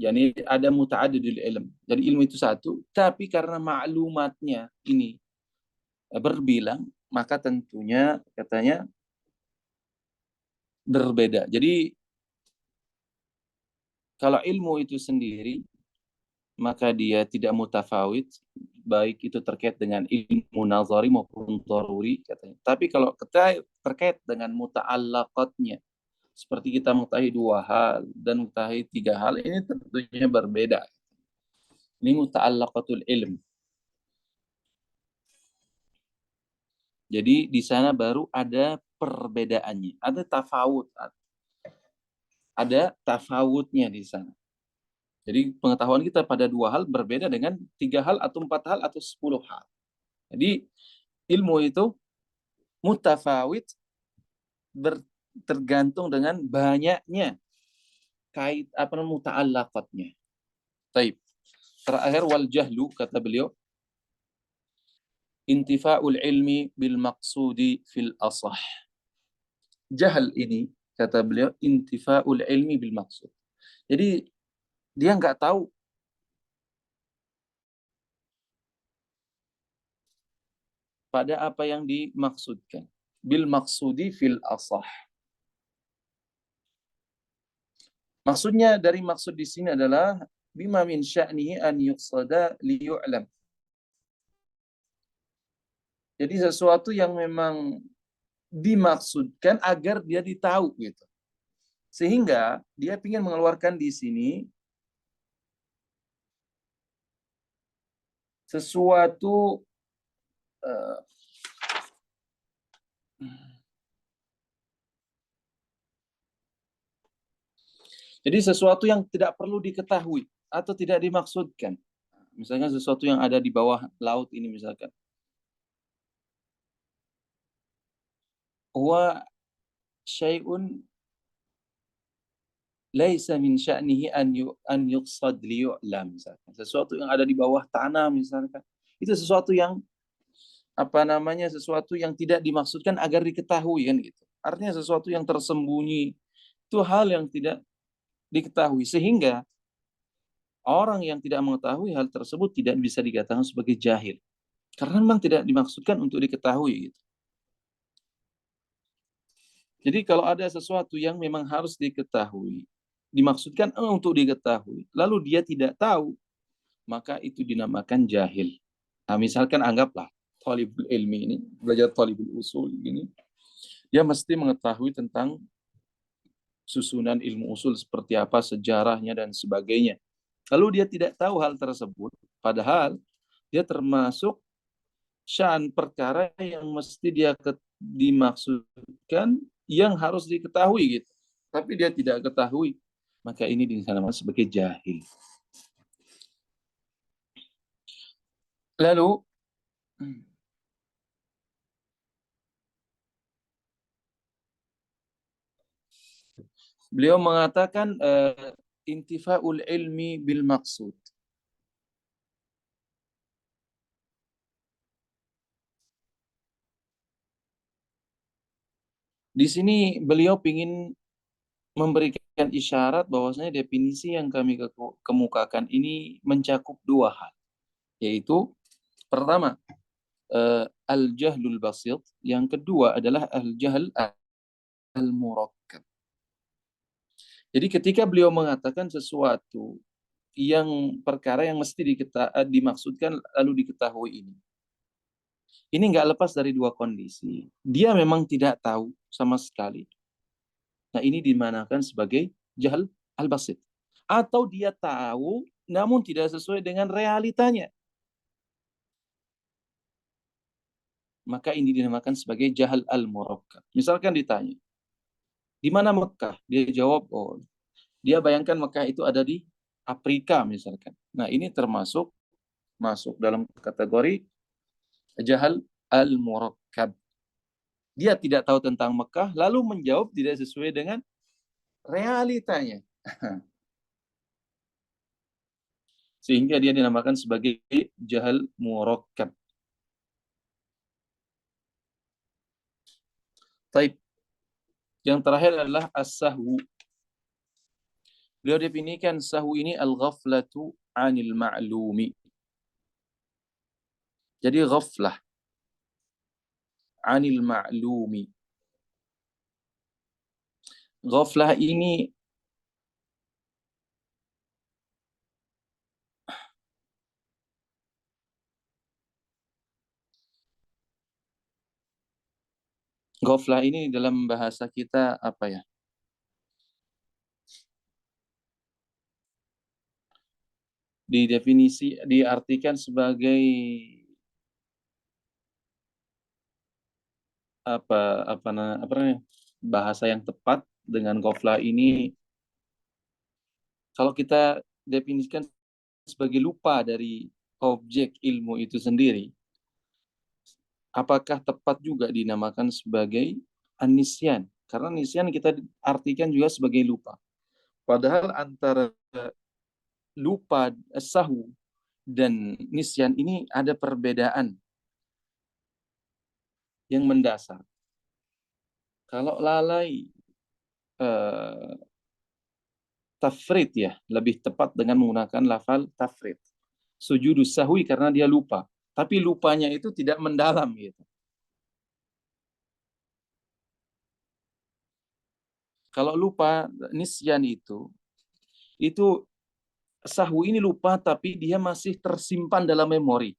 Yani ada muta'addidul ilm. Jadi ilmu itu satu, tapi karena maklumatnya ini berbilang, maka tentunya katanya berbeda. Jadi kalau ilmu itu sendiri, maka dia tidak mutafawit, baik itu terkait dengan ilmu nazari maupun daruri katanya. Tapi kalau terkait dengan muta'allaqatnya, seperti kita mengetahui dua hal dan mengetahui tiga hal, ini tentunya berbeda. Ini muta'allaqatul ilm. Jadi di sana baru ada perbedaannya, ada tafawut, ada tafawutnya di sana. Jadi pengetahuan kita pada dua hal berbeda dengan tiga hal atau empat hal atau 10 hal. Jadi ilmu itu mutafawit tergantung dengan banyaknya kait muta'allaqatnya. Taib. Terakhir wal jahlu kata beliau intifa'ul ilmi bil maqsudi fil asah. Jahal ini kata beliau intifa'ul ilmi bil maqsud. Jadi dia nggak tahu pada apa yang dimaksudkan. Bil maqsudi fil asah. Maksudnya dari maksud di sini adalah bima min sya'nihi an yuqsada li yu'lam. Jadi sesuatu yang memang dimaksudkan agar dia ditahu gitu. Sehingga dia ingin mengeluarkan di sini sesuatu jadi sesuatu yang tidak perlu diketahui atau tidak dimaksudkan. Misalnya sesuatu yang ada di bawah laut ini misalkan. Huwa syai'un laisa min sya'nihi an yuqsad li yu'lam misalkan. Sesuatu yang ada di bawah tanah misalkan. Itu sesuatu yang sesuatu yang tidak dimaksudkan agar diketahui kan gitu. Artinya sesuatu yang tersembunyi itu hal yang tidak diketahui sehingga orang yang tidak mengetahui hal tersebut tidak bisa dikatakan sebagai jahil karena memang tidak dimaksudkan untuk diketahui gitu. Jadi kalau ada sesuatu yang memang harus diketahui dimaksudkan untuk diketahui, lalu dia tidak tahu, maka itu dinamakan jahil. Nah, misalkan anggaplah thalibul ilmi ini, belajar thalibul usul ini, dia mesti mengetahui tentang susunan ilmu usul seperti apa, sejarahnya dan sebagainya. Lalu dia tidak tahu hal tersebut, padahal dia termasuk sya'an perkara yang mesti dia dimaksudkan yang harus diketahui gitu. Tapi dia tidak ketahui, maka ini dinamakan sebagai jahil. Lalu beliau mengatakan intifa'ul ilmi bil maksud. Di sini beliau ingin memberikan isyarat bahwasanya definisi yang kami kemukakan ini mencakup dua hal, yaitu pertama al-jahlul basit, yang kedua adalah al-jahl al-murakkab. Jadi ketika beliau mengatakan sesuatu yang perkara yang mesti dimaksudkan lalu diketahui ini nggak lepas dari dua kondisi. Dia memang tidak tahu sama sekali. Nah, ini dimanakan sebagai jahal al-basit. Atau dia tahu, namun tidak sesuai dengan realitanya. Maka ini dinamakan sebagai jahal al-murakkab. Misalkan ditanya, di mana Mekah? Dia jawab, oh, dia bayangkan Mekah itu ada di Afrika misalkan. Nah, ini termasuk masuk dalam kategori jahal al-murakkab. Dia tidak tahu tentang Mekah, lalu menjawab tidak sesuai dengan realitanya. Sehingga dia dinamakan sebagai jahal murakkab. Taib. Yang terakhir adalah as-sahwu. Beliau definisikan sahwu ini al-ghaflatu anil ma'lumi. Jadi ghaflah anil ma'lumi. Ghaflah ini dalam bahasa kita apa ya? Diartikan sebagai apa bahasa yang tepat dengan ghaflah ini, kalau kita definisikan sebagai lupa dari objek ilmu itu sendiri, apakah tepat juga dinamakan sebagai anisyan? Karena nisyan kita artikan juga sebagai lupa. Padahal antara lupa sahu dan nisyan ini ada perbedaan yang mendasar. Kalau lalai tafrid ya, lebih tepat dengan menggunakan lafal tafrid. Sujudus sahwi karena dia lupa, tapi lupanya itu tidak mendalam gitu. Kalau lupa nisyan itu sahwi ini lupa tapi dia masih tersimpan dalam memori.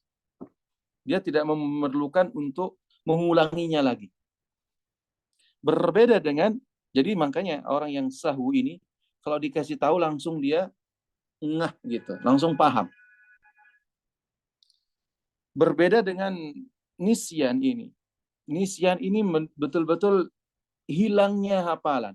Dia tidak memerlukan untuk mengulanginya lagi. Berbeda dengan, jadi makanya orang yang sahwu ini kalau dikasih tahu langsung dia ngah gitu, langsung paham. Berbeda dengan nisyan ini. Nisyan ini betul-betul hilangnya hafalan.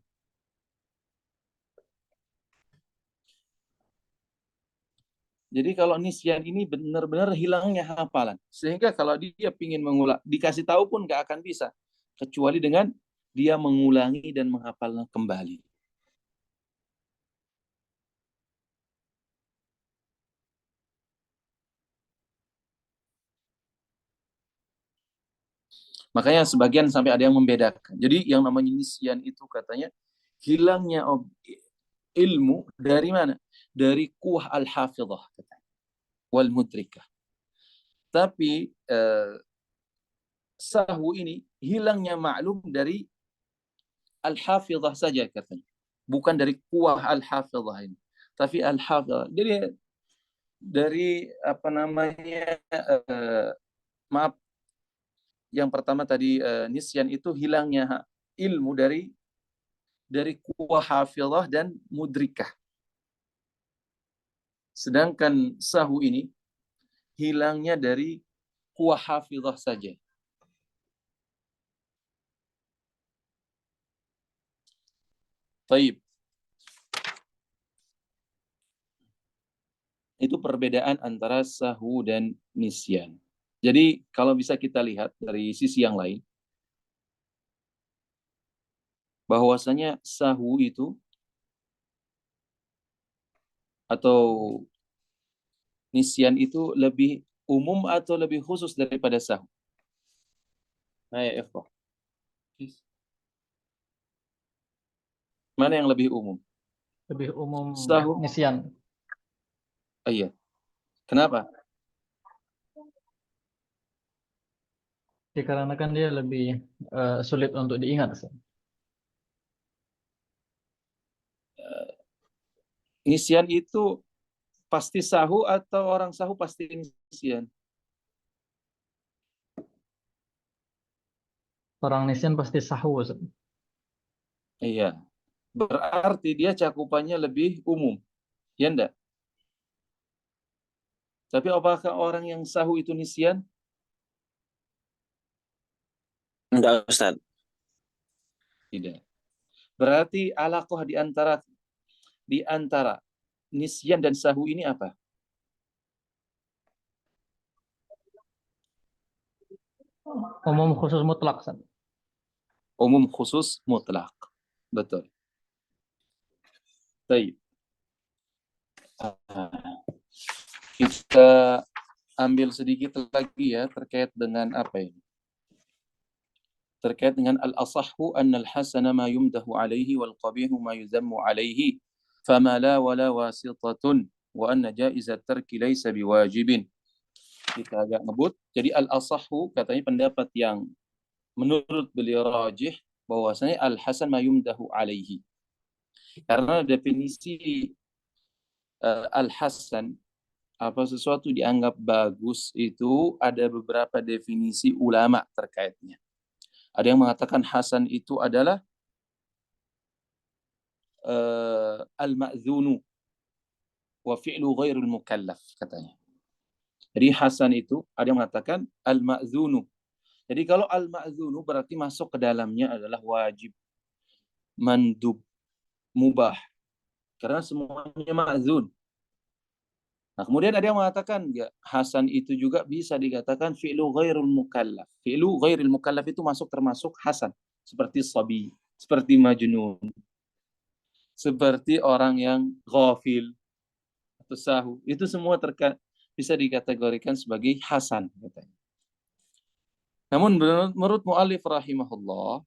Jadi kalau nisyan ini benar-benar hilangnya hafalan. Sehingga kalau dia ingin mengulang, dikasih tahu pun nggak akan bisa. Kecuali dengan dia mengulangi dan menghafalnya kembali. Makanya sebagian sampai ada yang membedakan. Jadi yang namanya nisyan itu katanya hilangnya ilmu dari mana? Dari kuah al-hafidhah wal mudrikah. Tapi sahwu ini hilangnya maklum dari al-hafidhah saja katanya. bukan dari kuah al-hafizah ini, tapi al-hafizah. Jadi dari apa namanya, maaf, yang pertama tadi nisyan itu hilangnya ilmu dari kuah hafizah dan mudrikah. Sedangkan sahu ini hilangnya dari kuah hafizah saja. Taib. Itu perbedaan antara sahu dan nisyan. Jadi kalau bisa kita lihat dari sisi yang lain, bahwasanya sahu itu atau nisyan itu lebih umum atau lebih khusus daripada sahu? Nah, ya, Eko. Mana yang lebih umum? Lebih umum Sahu. nisyan. Oh, iya. Kenapa? Dikarenakan dia lebih sulit untuk diingat. Nisyan itu pasti sahu atau orang sahu pasti nisyan? Orang nisyan pasti sahu. Iya. Berarti dia cakupannya lebih umum. Ya enggak? Tapi apakah orang yang sahu itu nisyan? Enggak, Ustaz. Tidak. Berarti alaqah di antara nisyan dan sahu ini apa? Umum khusus mutlak. Umum khusus mutlak. Betul. Baik. Kita ambil sedikit lagi ya terkait dengan apa ini? Terkait dengan al-asahhu anna al-hasana ma yumdahu alaihi wal qabihu ma yuzammu alaihi fama la wala wasitatun wa anna jaizat tarki laysa biwajibin. Kita agak ngebut. Jadi al-asahhu katanya pendapat yang menurut beliau rajih bahwasanya al-hasan ma yumdahu alaihi. Karena definisi al-hasan apa sesuatu dianggap bagus itu ada beberapa definisi ulama terkaitnya. Ada yang mengatakan hasan itu adalah al-ma'dzunu wa fi'lu ghairul mukallaf katanya. Jadi hasan itu ada yang mengatakan al-ma'dzunu. Jadi kalau al-ma'dzunu berarti masuk ke dalamnya adalah wajib, mandub, mubah. Karena semuanya ma'dzun. Nah, kemudian ada yang mengatakan ya, hasan itu juga bisa dikatakan fi'lu ghairul mukallaf. Fi'lu ghairil mukallaf itu termasuk hasan. Seperti sabi, seperti majnun, seperti orang yang ghafil atau sahu. Itu semua bisa dikategorikan sebagai hasan. Namun menurut mu'allif rahimahullah,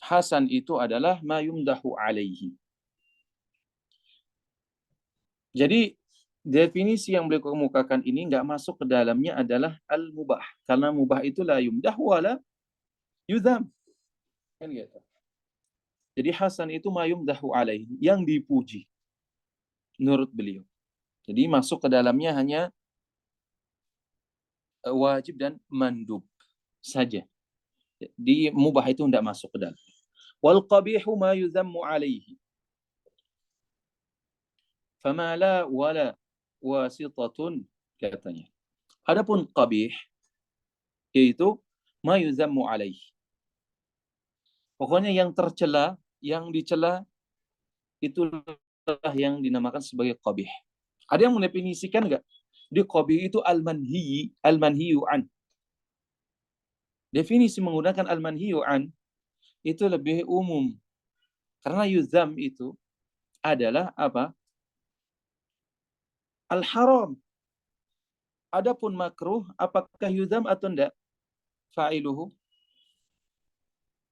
hasan itu adalah ma yumdahu alaihi. Jadi definisi yang beliau kemukakan ini nggak masuk ke dalamnya adalah al-mubah. Karena mubah itu la yumdah wala yudham. Kan gitu. Jadi hasan itu ma yumdahu alaihi, yang dipuji menurut beliau. Jadi masuk ke dalamnya hanya wajib dan mandub saja. Di mubah itu tidak masuk ke dalam. Wal qabihu ma yudhammu alaihi. Fama la wala wasitatun katanya. Adapun qabih yaitu ma yuzammu alaihi. Pokoknya yang tercela, yang dicela itulah yang dinamakan sebagai qabih. Ada yang mendefinisikan enggak? Di qabih itu al-manhiyu an. Definisi menggunakan al-manhiyu an itu lebih umum. Karena yuzam itu adalah apa? Al-haram. Adapun makruh, apakah yuzam atau enggak? Fa'iluhu.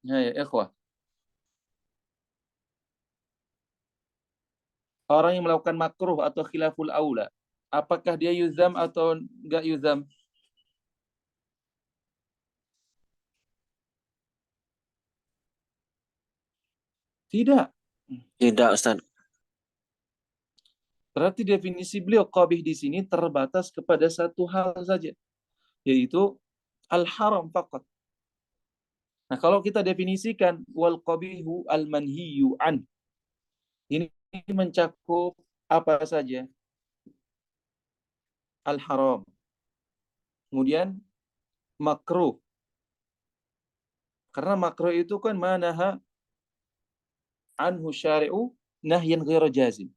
Ya, ikhwah. Orang yang melakukan makruh atau khilaful aula, apakah dia yuzam atau enggak yuzam? Tidak. Tidak, Ustaz. Berarti definisi beliau qabih di sini terbatas kepada satu hal saja, yaitu al-haram faqat. Nah, kalau kita definisikan wal qabihu al manhiyu an, ini mencakup apa saja? Al-haram. Kemudian makruh. Karena makruh itu kan manaha anhu syari'u nahyan ghairu jazim.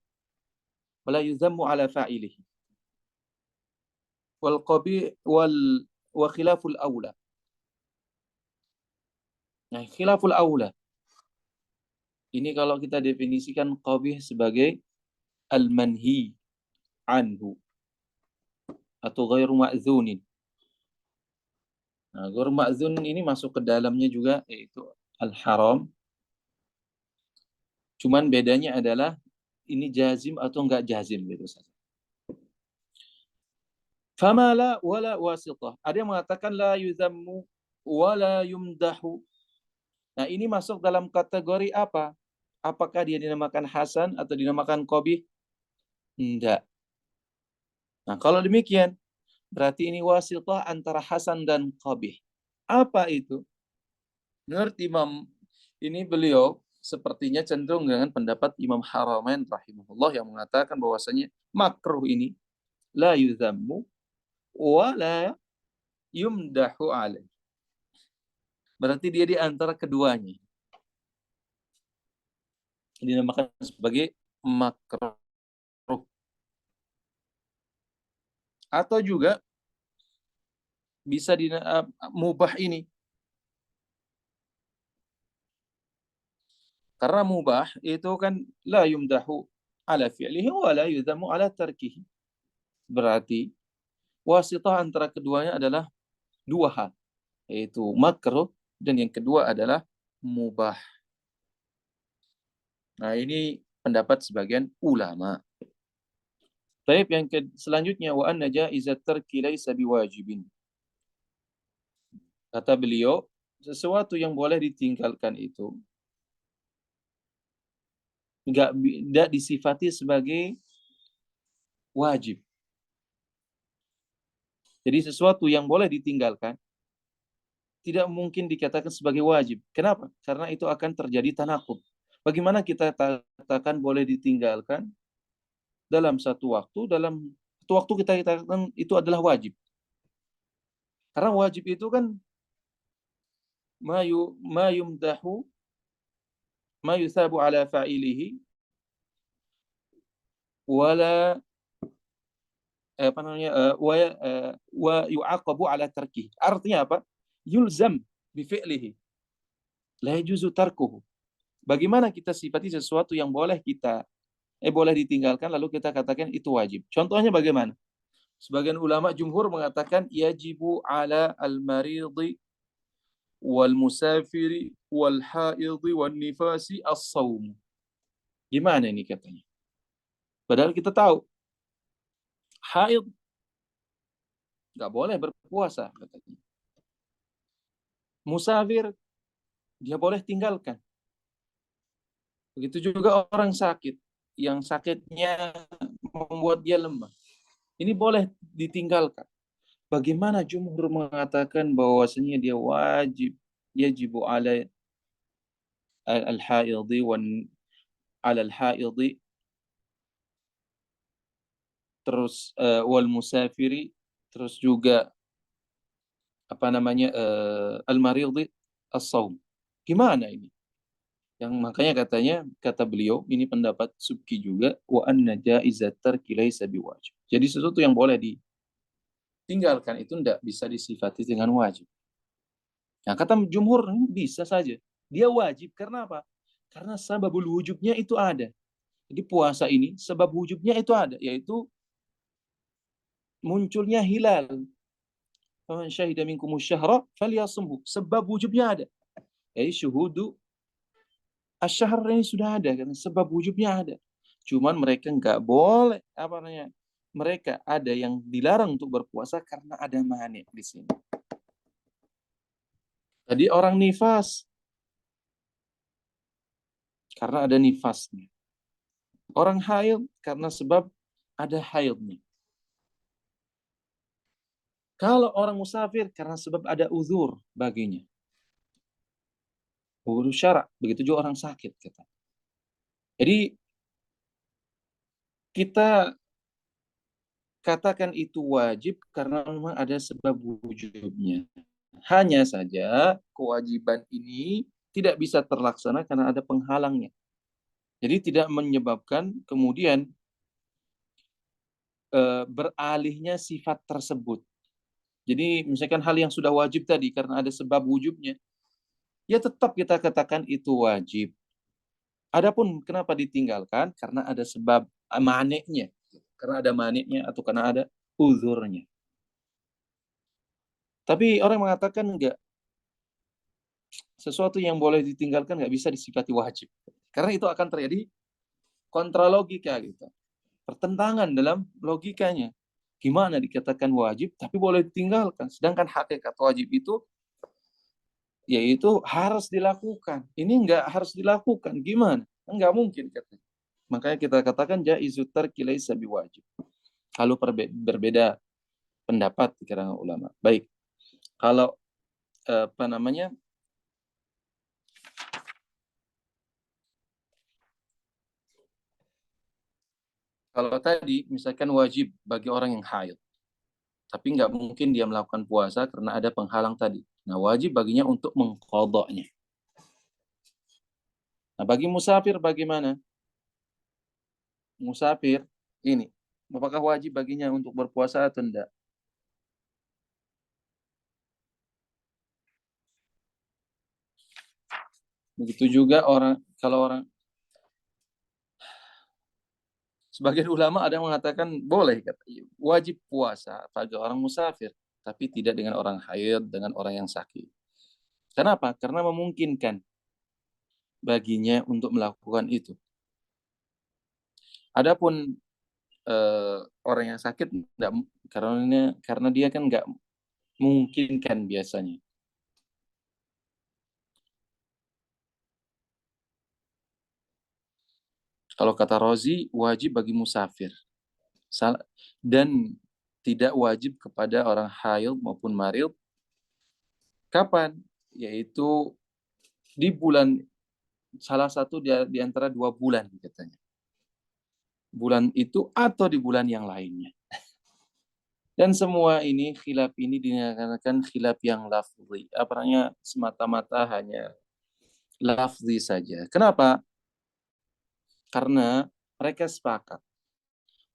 Wala yuzammu ala fa'ilihi. Wal qabih wa khilaful aula. Nah, khilaful aula. Ini kalau kita definisikan qabih sebagai al-manhi anhu atau ghairu ma'zunin. Nah, ghairu ma'zun ini masuk ke dalamnya juga, yaitu al-haram. Cuman bedanya adalah ini jazim atau enggak jazim gitu saja. Fama la wala wasitah. Ada yang mengatakan la yuzammu wala yumdahu. Nah, ini masuk dalam kategori apa? Apakah dia dinamakan hasan atau dinamakan qabih? Enggak. Nah, kalau demikian, berarti ini wasitah antara hasan dan qabih. Apa itu? Menurut Imam ini, beliau sepertinya cenderung dengan pendapat Imam Haramain rahimahullah yang mengatakan bahwasanya makruh ini la yuzammu wa la yumdahu alaih. Berarti dia di antara keduanya. Dinamakan sebagai makruh. Atau juga bisa mubah ini. Karena mubah itu kan la yumdahu ala fi'lihi wa la yuzammu ala tarkihi. Berarti wasitah antara keduanya adalah dua hal, yaitu makruh dan yang kedua adalah mubah. Nah, ini pendapat sebagian ulama. Baik, yang selanjutnya wa anna jaizat tarki laisa biwajibin. Kata beliau, sesuatu yang boleh ditinggalkan itu tidak disifati sebagai wajib. Jadi sesuatu yang boleh ditinggalkan tidak mungkin dikatakan sebagai wajib. Kenapa? Karena itu akan terjadi tanaqud. Bagaimana kita katakan boleh ditinggalkan dalam satu waktu kita katakan itu adalah wajib. Karena wajib itu kan ma yumdahu ma yusabu ala fa'ilihi wala wa yu'aqabu ala tarkihi. Artinya apa? Yulzam bi fi'lihi la yajuzu tarkuhu. Bagaimana kita sifati sesuatu yang boleh ditinggalkan lalu kita katakan itu wajib. Contohnya bagaimana? Sebagian ulama jumhur mengatakan yajibu ala al-maridi wal musafiri wal haidhi wan nifasi as-shaum. Gimana ini katanya? Padahal kita tahu haid nggak boleh berpuasa katanya. Musafir dia boleh tinggalkan. Begitu juga orang sakit yang sakitnya membuat dia lemah. Ini boleh ditinggalkan. Bagaimana jumhur mengatakan bahwasanya dia yajibu ala al-haidhi ala al-haidhi terus wal musafiri terus juga al-maridhi as-shaum. Gimana ini? Yang makanya kata beliau, ini pendapat Subki juga, wa anna jaizat tarki laisa biwajib. Jadi sesuatu yang boleh ditinggalkan itu tidak bisa disifati dengan wajib. Nah, kata jumhur bisa saja. Dia wajib karena apa? Karena sababul wujubnya itu ada. Jadi puasa ini sebab wujubnya itu ada, yaitu munculnya hilal. Faman syahida minkumus syahra falyasumhu. Sebab wujubnya ada. Jadi syuhudu asy-syahr ini sudah ada kan, sebab wujubnya ada. Cuman mereka nggak boleh mereka ada yang dilarang untuk berpuasa karena ada mani di sini. Tadi orang nifas karena ada nifasnya. Orang haid karena sebab ada haidnya. Kalau orang musafir karena sebab ada uzur baginya. Uzur syara, begitu juga orang sakit kata. Jadi kita katakan itu wajib karena memang ada sebab wujudnya. Hanya saja kewajiban ini tidak bisa terlaksana karena ada penghalangnya. Jadi tidak menyebabkan kemudian beralihnya sifat tersebut. Jadi misalkan hal yang sudah wajib tadi karena ada sebab wujudnya, ya tetap kita katakan itu wajib. Adapun kenapa ditinggalkan? Karena ada sebab maniknya. Karena ada maniknya atau karena ada uzurnya. Tapi orang mengatakan enggak. Sesuatu yang boleh ditinggalkan nggak bisa disifati wajib. Karena itu akan terjadi kontra logika gitu. Pertentangan dalam logikanya. Gimana dikatakan wajib tapi boleh ditinggalkan. Sedangkan hakikat wajib itu yaitu harus dilakukan. Ini nggak harus dilakukan. Gimana? Nggak mungkin katanya. Makanya kita katakan jaizut tarki laisa biwajib. Kalau berbeda pendapat di kalangan ulama. Baik. Kalau apa namanya? Kalau tadi misalkan wajib bagi orang yang haid, tapi nggak mungkin dia melakukan puasa karena ada penghalang tadi. Nah, wajib baginya untuk mengqadha'nya. Nah, bagi musafir bagaimana? Musafir ini, apakah wajib baginya untuk berpuasa atau tidak? Begitu juga kalau orang sebagian ulama ada yang mengatakan boleh wajib puasa bagi orang musafir, tapi tidak dengan orang haid, dengan orang yang sakit. Kenapa? Karena memungkinkan baginya untuk melakukan itu. Adapun orang yang sakit enggak, karena dia kan nggak memungkinkan biasanya. Kalau kata Rozi, wajib bagi musafir. Dan tidak wajib kepada orang haid maupun marid. Kapan? Yaitu di bulan, salah satu di antara 2 bulan katanya. Bulan itu atau di bulan yang lainnya. Dan semua ini, khilaf ini dikatakan khilaf yang lafzi. Apanya semata-mata hanya lafzi saja. Kenapa? Karena mereka sepakat.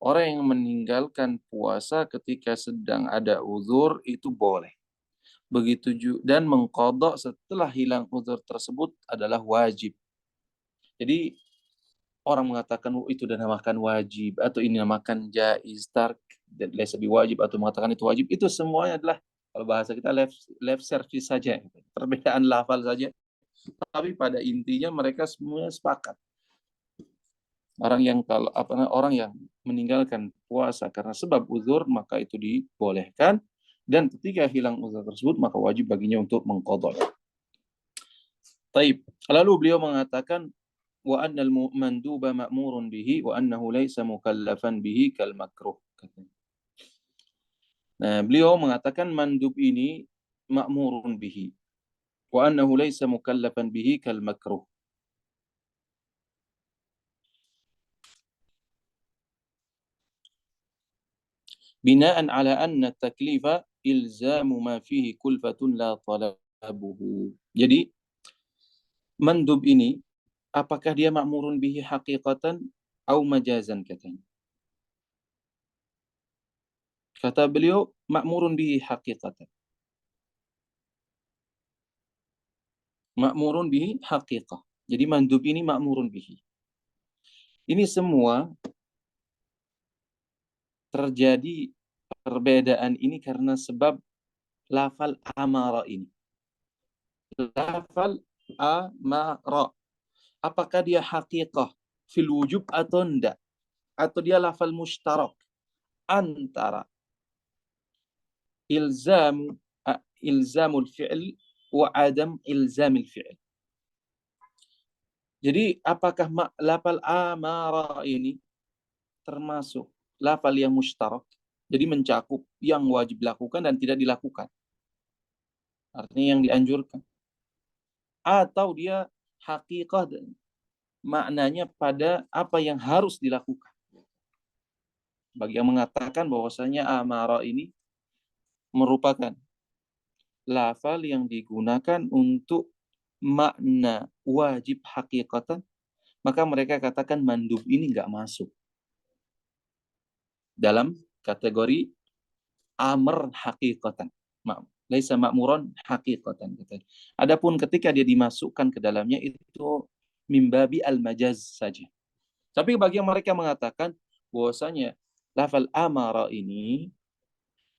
Orang yang meninggalkan puasa ketika sedang ada uzur itu boleh. Begitu juga, dan mengqadha setelah hilang uzur tersebut adalah wajib. Jadi orang mengatakan itu dinamakan wajib atau ini namakan jaiz tark dan laisa biwajib atau mengatakan itu wajib, itu semuanya adalah kalau bahasa kita left service saja. Perbedaan lafal saja. Tapi pada intinya mereka semua sepakat. Orang yang meninggalkan puasa karena sebab uzur maka itu dibolehkan, dan ketika hilang uzur tersebut maka wajib baginya untuk mengqadha. Taib. Lalu beliau mengatakan wa annal manduba ma'murun bihi wa annahu laisa mukallafan bihi kal makruh. Nah, beliau mengatakan mandub ini ma'murun bihi wa annahu laisa mukallafan bihi kal makruh. Binaan ala anna taklifa ilzamu ma fihi kulfatun la talabuhu. Jadi mandub ini apakah dia ma'murun bihi haqiqatan atau majazan katanya. Kata beliau ma'murun bihi haqiqatan. Ma'murun bihi haqiqah. Jadi mandub ini ma'murun bihi. Ini semua terjadi perbedaan ini karena sebab lafal amara ini. Lafal amara. Apakah dia haqiqah fil wujub atau enggak? Atau dia lafal mushtarak antara ilzamul fi'l wa adam ilzamil fi'l. Jadi apakah lafal amara ini termasuk lafal yang mustarak? Jadi mencakup yang wajib dilakukan dan tidak dilakukan. Artinya yang dianjurkan. Atau dia hakikat maknanya pada apa yang harus dilakukan. Bagi yang mengatakan bahwasanya amara ini merupakan lafal yang digunakan untuk makna wajib hakikatan, maka mereka katakan mandub ini nggak masuk dalam kategori amr hakikatan. Laisa ma'muran hakikatan. Adapun ketika dia dimasukkan ke dalamnya itu mimbabi al-majaz saja. Tapi bagi mereka mengatakan bahwasanya lafal amara ini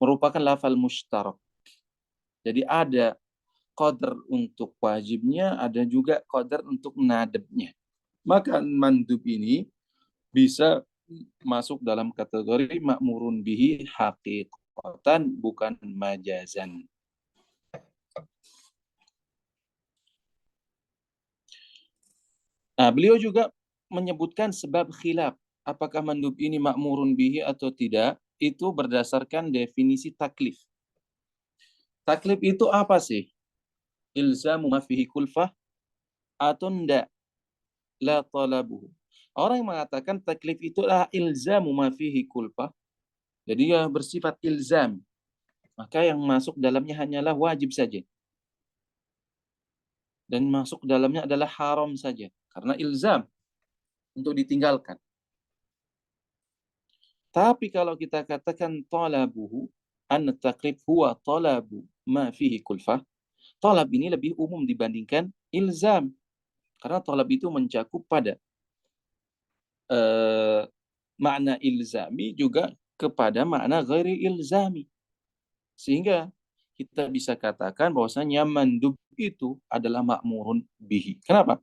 merupakan lafal mustarak. Jadi ada qadar untuk wajibnya, ada juga qadar untuk nadabnya. Maka mandub ini bisa masuk dalam kategori ma'murun bihi haqiqatan, bukan majazan. Nah, beliau juga menyebutkan sebab khilaf. Apakah mandub ini ma'murun bihi atau tidak, itu berdasarkan definisi taklif. Taklif itu apa sih? Ilzamu ma fihi kulfah atau ndak? La talabuhu. Orang yang mengatakan taklif itu adalah ilzamu ma fihi kulfah. Jadi ya bersifat ilzam. Maka yang masuk dalamnya hanyalah wajib saja. Dan masuk dalamnya adalah haram saja. Karena ilzam untuk ditinggalkan. Tapi kalau kita katakan talabuhu, anna taklif huwa talabu ma fihi kulfah. Talab ini lebih umum dibandingkan ilzam. Karena talab itu mencakup pada makna ilzami juga kepada makna ghairi ilzami. Sehingga kita bisa katakan bahwasanya mandub itu adalah ma'murun bihi. Kenapa?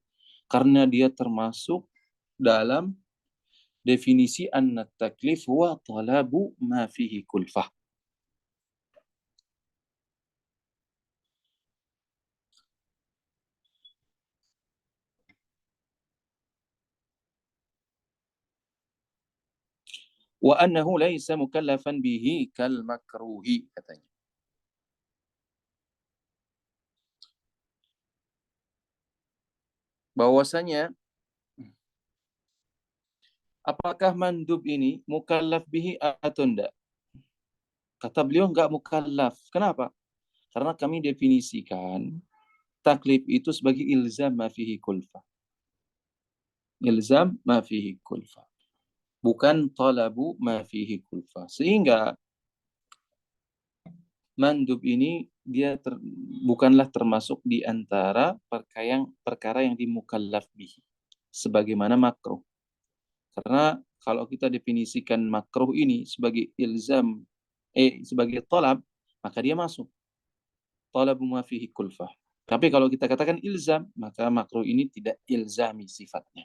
Karena dia termasuk dalam definisi anna taklif huwa talabu ma fihi kulfah. Wa annahu laisa mukallafan bihi kal makruhi, katanya. Bahwasanya apakah mandub ini mukallaf bihi atau enggak? Kata beliau enggak mukallaf. Kenapa? Karena kami definisikan taklif itu sebagai ilzam ma fihi kulfah. Ilzam ma fihi kulfah. Bukan talabu ma fihi kulfah. Sehingga mandub ini dia bukanlah termasuk di antara perkara yang dimukallaf bihi. Sebagaimana makruh. Karena kalau kita definisikan makruh ini sebagai ilzam, sebagai talab, maka dia masuk. Talabu ma fihi kulfah. Tapi kalau kita katakan ilzam, maka makruh ini tidak ilzami sifatnya.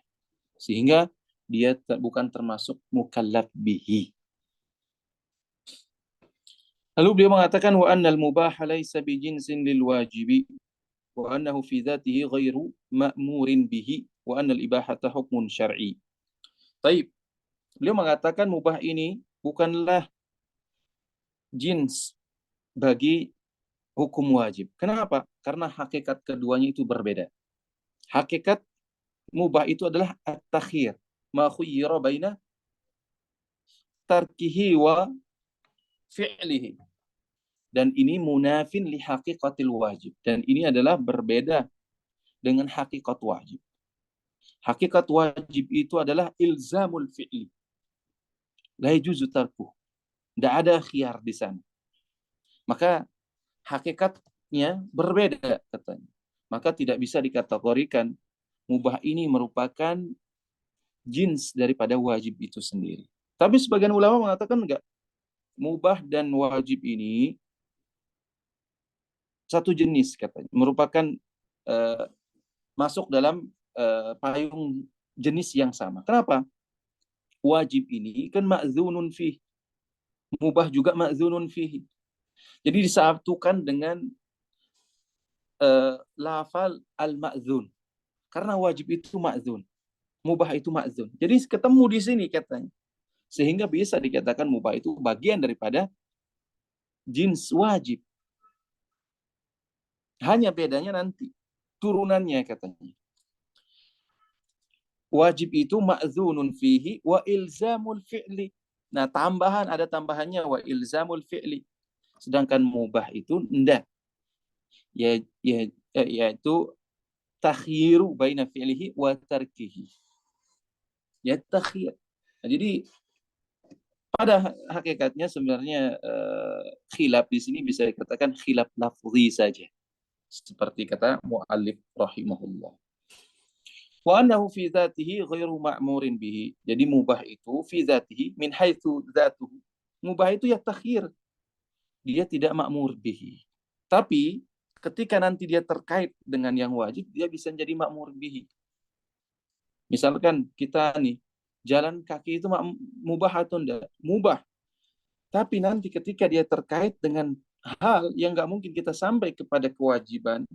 Sehingga dia bukan termasuk mukallaf bihi. Lalu beliau mengatakan wa annal mubah laisa bijinsin lil wajibi wa annahu fi dzatihi ghairu ma'murin bihi wa annal ibahata hukmun syar'i. Baik. Beliau mengatakan mubah ini bukanlah jins bagi hukum wajib. Kenapa? Karena hakikat keduanya itu berbeda. Hakikat mubah itu adalah at-takhir, ma khuyyira baina tarkihi wa fi'lihi. Dan ini munafin li haqiqatil wajib. Dan ini adalah berbeda dengan hakikat wajib. Hakikat wajib itu adalah ilzamul fi'li. La yajuzu tarkuh. Tidak ada khiyar di sana. Maka hakikatnya berbeda, katanya. Maka tidak bisa dikategorikan mubah ini merupakan jins daripada wajib itu sendiri. Tapi sebagian ulama mengatakan enggak. Mubah dan wajib ini satu jenis, katanya. Merupakan masuk dalam payung jenis yang sama. Kenapa? Wajib ini kan ma'zunun fih. Mubah juga ma'zunun fih. Jadi disatukan dengan lafal al-ma'zun. Karena wajib itu ma'dzun, mubah itu ma'dzun. Jadi ketemu di sini katanya. Sehingga bisa dikatakan mubah itu bagian daripada jins wajib. Hanya bedanya nanti turunannya katanya. Wajib itu ma'dzunun fihi wa ilzamul fi'li. Nah, ada tambahannya wa ilzamul fi'li. Sedangkan mubah itu enggak. Yaitu takhiru baina fi'lihi wa tarkihi. Ya takhir. Nah, jadi pada hakikatnya sebenarnya khilaf di sini bisa dikatakan khilaf lafzi saja. Seperti kata muallif rahimahullah. Wa annahu fi dzatihi ghairu ma'murin bihi. Jadi mubah itu fi dzatihi min haitsu dzatuhu. Mubah itu ya takhir. Dia tidak ma'mur bihi. Tapi ketika nanti dia terkait dengan yang wajib, dia bisa menjadi ma'mur bihi. Misalkan kita nih, jalan kaki itu mubah atau enggak? Mubah. Tapi nanti ketika dia terkait dengan hal yang nggak mungkin kita sampai kepada kewajiban,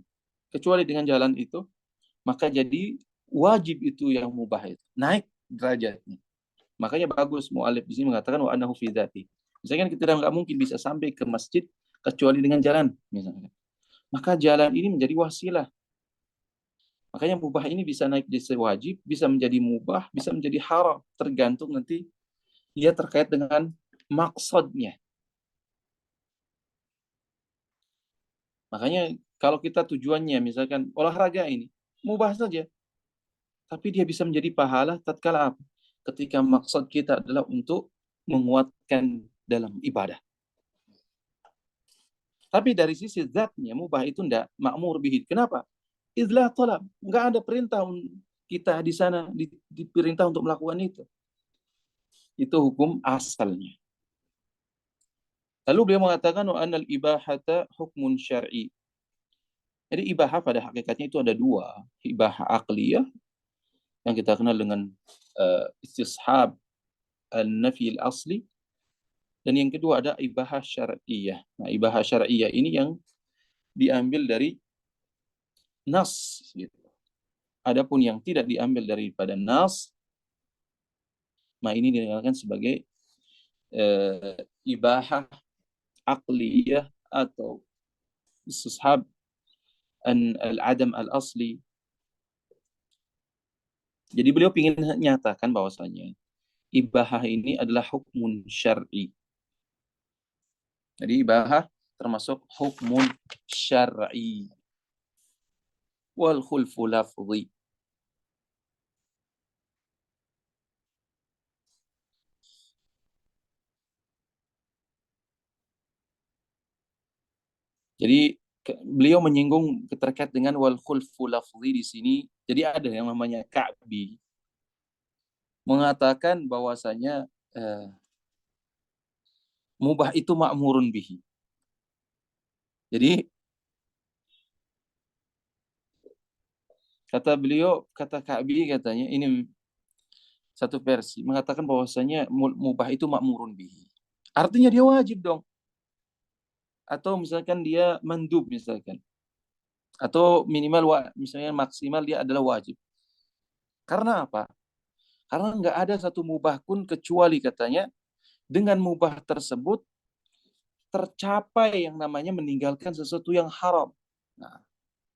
kecuali dengan jalan itu, maka jadi wajib itu yang mubah itu. Naik derajatnya. Makanya bagus mu'alif di sini mengatakan wa annahu fi dzati. Misalkan kita nggak mungkin bisa sampai ke masjid kecuali dengan jalan, misalnya. Maka jalan ini menjadi wasilah. Makanya mubah ini bisa naik jadi wajib, bisa menjadi mubah, bisa menjadi haram. Tergantung nanti dia terkait dengan maksudnya. Makanya kalau kita tujuannya misalkan olahraga ini, mubah saja. Tapi dia bisa menjadi pahala tatkala apa? Ketika maksud kita adalah untuk menguatkan dalam ibadah. Tapi dari sisi zatnya, mubah itu tidak ma'mur bihi. Kenapa? Idlah talab. Nggak ada perintah kita di sana, diperintah untuk melakukan itu. Itu hukum asalnya. Lalu beliau mengatakan wa annal ibahata hukmun syar'i. Jadi ibahah pada hakikatnya itu ada dua. Ibahah aqliyah yang kita kenal dengan istishab an-nafi al-asli, dan yang kedua ada ibahah syar'iyah. Nah, ibahah syar'iyah ini yang diambil dari nas gitu. Adapun yang tidak diambil daripada nas, nah ini dikatakan sebagai ibahah aqliyah atau istishab al-adam al-asli. Jadi beliau ingin nyatakan bahwasanya ibahah ini adalah hukmun syar'i. Jadi ibahah termasuk hukmun syar'i. Wal khulfu lafzi. Jadi beliau menyinggung terkait dengan wal khulfu lafzi di sini. Jadi ada yang namanya Ka'bi mengatakan bahwasanya mubah itu ma'murun bihi. Jadi kata beliau, kata Ka'bi katanya, ini satu versi mengatakan bahwasanya mubah itu ma'murun bihi. Artinya dia wajib dong. Atau misalkan dia mandub misalkan. Atau minimal misalnya maksimal dia adalah wajib. Karena apa? Karena nggak ada satu mubah pun kecuali katanya dengan mubah tersebut tercapai yang namanya meninggalkan sesuatu yang haram. Nah,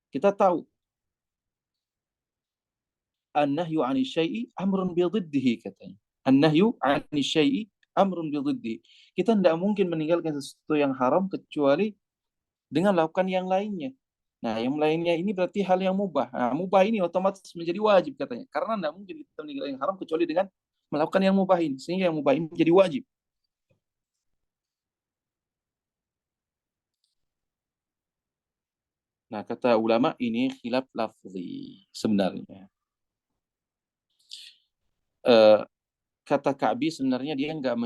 kita tahu an-nahyu 'ani syai'i amrun bi dhiddihi katanya. An-nahyu 'ani syai'i amrun bi dhiddihi. Kita tidak mungkin meninggalkan sesuatu yang haram kecuali dengan melakukan yang lainnya. Nah, yang lainnya ini berarti hal yang mubah. Nah, mubah ini otomatis menjadi wajib katanya. Karena tidak mungkin kita meninggalkan yang haram kecuali dengan melakukan yang mubah ini. Sehingga yang mubah ini menjadi wajib. Nah, kata ulama ini khilaf lafzi sebenarnya. Kata Ka'bi sebenarnya dia nggak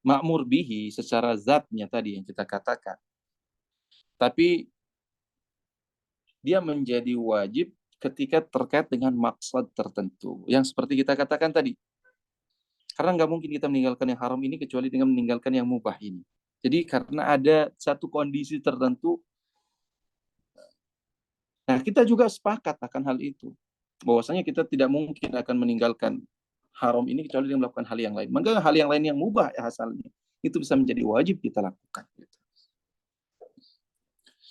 makmur bihi secara zatnya tadi yang kita katakan. Tapi dia menjadi wajib ketika terkait dengan maksud tertentu. Yang seperti kita katakan tadi. Karena nggak mungkin kita meninggalkan yang haram ini kecuali dengan meninggalkan yang mubah ini. Jadi karena ada satu kondisi tertentu. Nah, kita juga sepakat akan hal itu. Bahwasanya kita tidak mungkin akan meninggalkan haram ini kecuali dengan melakukan hal yang lain. Maka hal yang lain yang mubah ya asalnya, itu bisa menjadi wajib kita lakukan.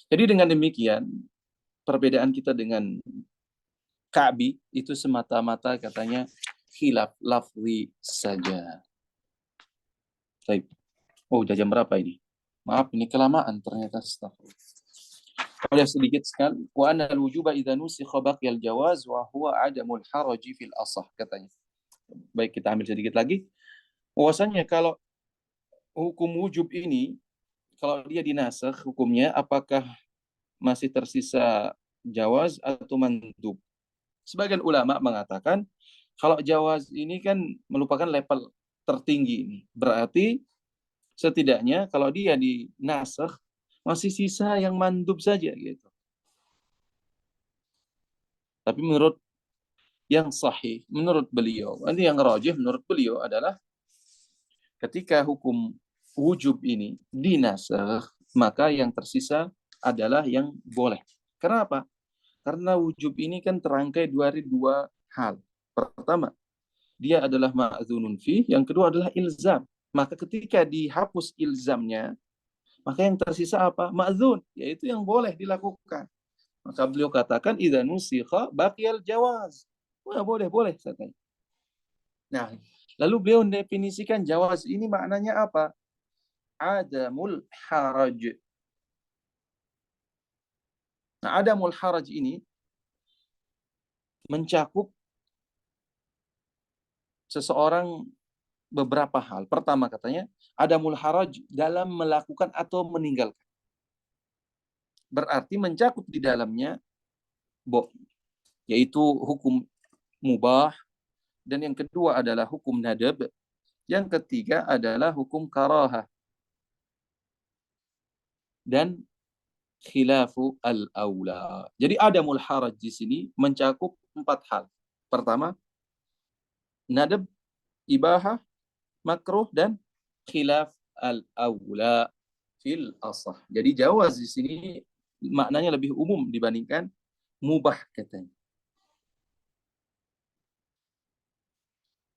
Jadi dengan demikian, perbedaan kita dengan Ka'bi itu semata-mata katanya khilaf lafzi saja. Baik. Oh, udah jam berapa ini? Maaf, ini kelamaan ternyata. Ada sedikit sekali. Wa anna al-wujuba idza nusikha baqiyal jawaz wa huwa adamul haraji fil asah katanya. Baik, kita ambil sedikit lagi. Bahwasanya kalau hukum wujub ini kalau dia dinasakh hukumnya apakah masih tersisa jawaz atau mandub? Sebagian ulama mengatakan kalau jawaz ini kan merupakan level tertinggi ini. Berarti setidaknya kalau dia dinasakh masih sisa yang mandub saja gitu. Tapi menurut yang sahih, menurut beliau, ini yang rajih menurut beliau adalah ketika hukum wujub ini dinasakh, maka yang tersisa adalah yang boleh. Kenapa? Karena wujub ini kan terangkai dari dua hal. Pertama, dia adalah ma'dzunun fi, yang kedua adalah ilzam. Maka ketika dihapus ilzamnya, maka yang tersisa apa? Ma'dzun, yaitu yang boleh dilakukan. Maka beliau katakan idza nusikha baqiyal jawaz. Wah, boleh katanya. Nah, lalu beliau mendefinisikan jawaz ini maknanya apa? Adamul haraj. Nah, adamul haraj ini mencakup seseorang beberapa hal. Pertama katanya, adamul haraj dalam melakukan atau meninggalkan. Berarti mencakup di dalamnya yaitu hukum mubah, dan yang kedua adalah hukum nadab, yang ketiga adalah hukum karahah, dan khilafu al-aula. Jadi adamul haraj di sini mencakup 4 hal. Pertama, nadab, ibahah, makruh, dan khilaf al-aula fil asah. Jadi jawaz di sini maknanya lebih umum dibandingkan mubah katanya.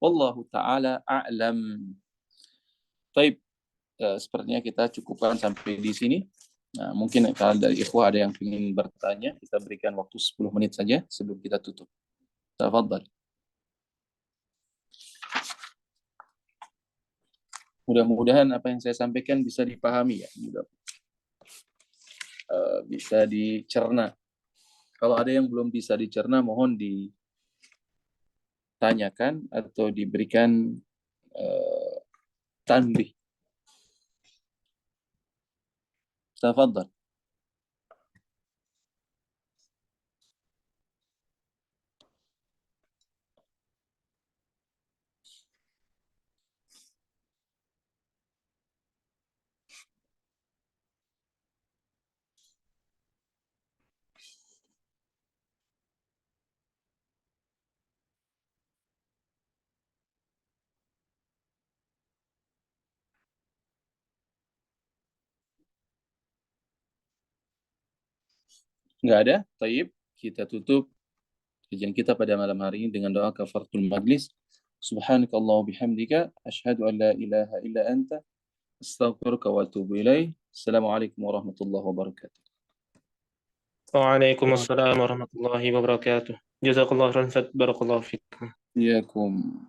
Wallahu ta'ala a'lam. Baik, sepertinya kita cukupkan sampai di sini. Nah, mungkin kalau dari ikhwah ada yang ingin bertanya, kita berikan waktu 10 menit saja sebelum kita tutup. Tafadhal. Mudah-mudahan apa yang saya sampaikan bisa dipahami ya, bisa dicerna. Kalau ada yang belum bisa dicerna, mohon ditanyakan atau diberikan tanbih. Tafadhal. Nggak ada? Taib. Kita tutup kajian kita pada malam hari ini dengan doa kafaratul majlis. Subhanakallah bihamdika asyhadu an la ilaha illa anta astaghfiruka wa atubu ilaih. Assalamualaikum warahmatullahi wabarakatuh. Waalaikumsalam warahmatullahi wabarakatuh. Jazakallah khairan, barakallahu fikum. Iyakum.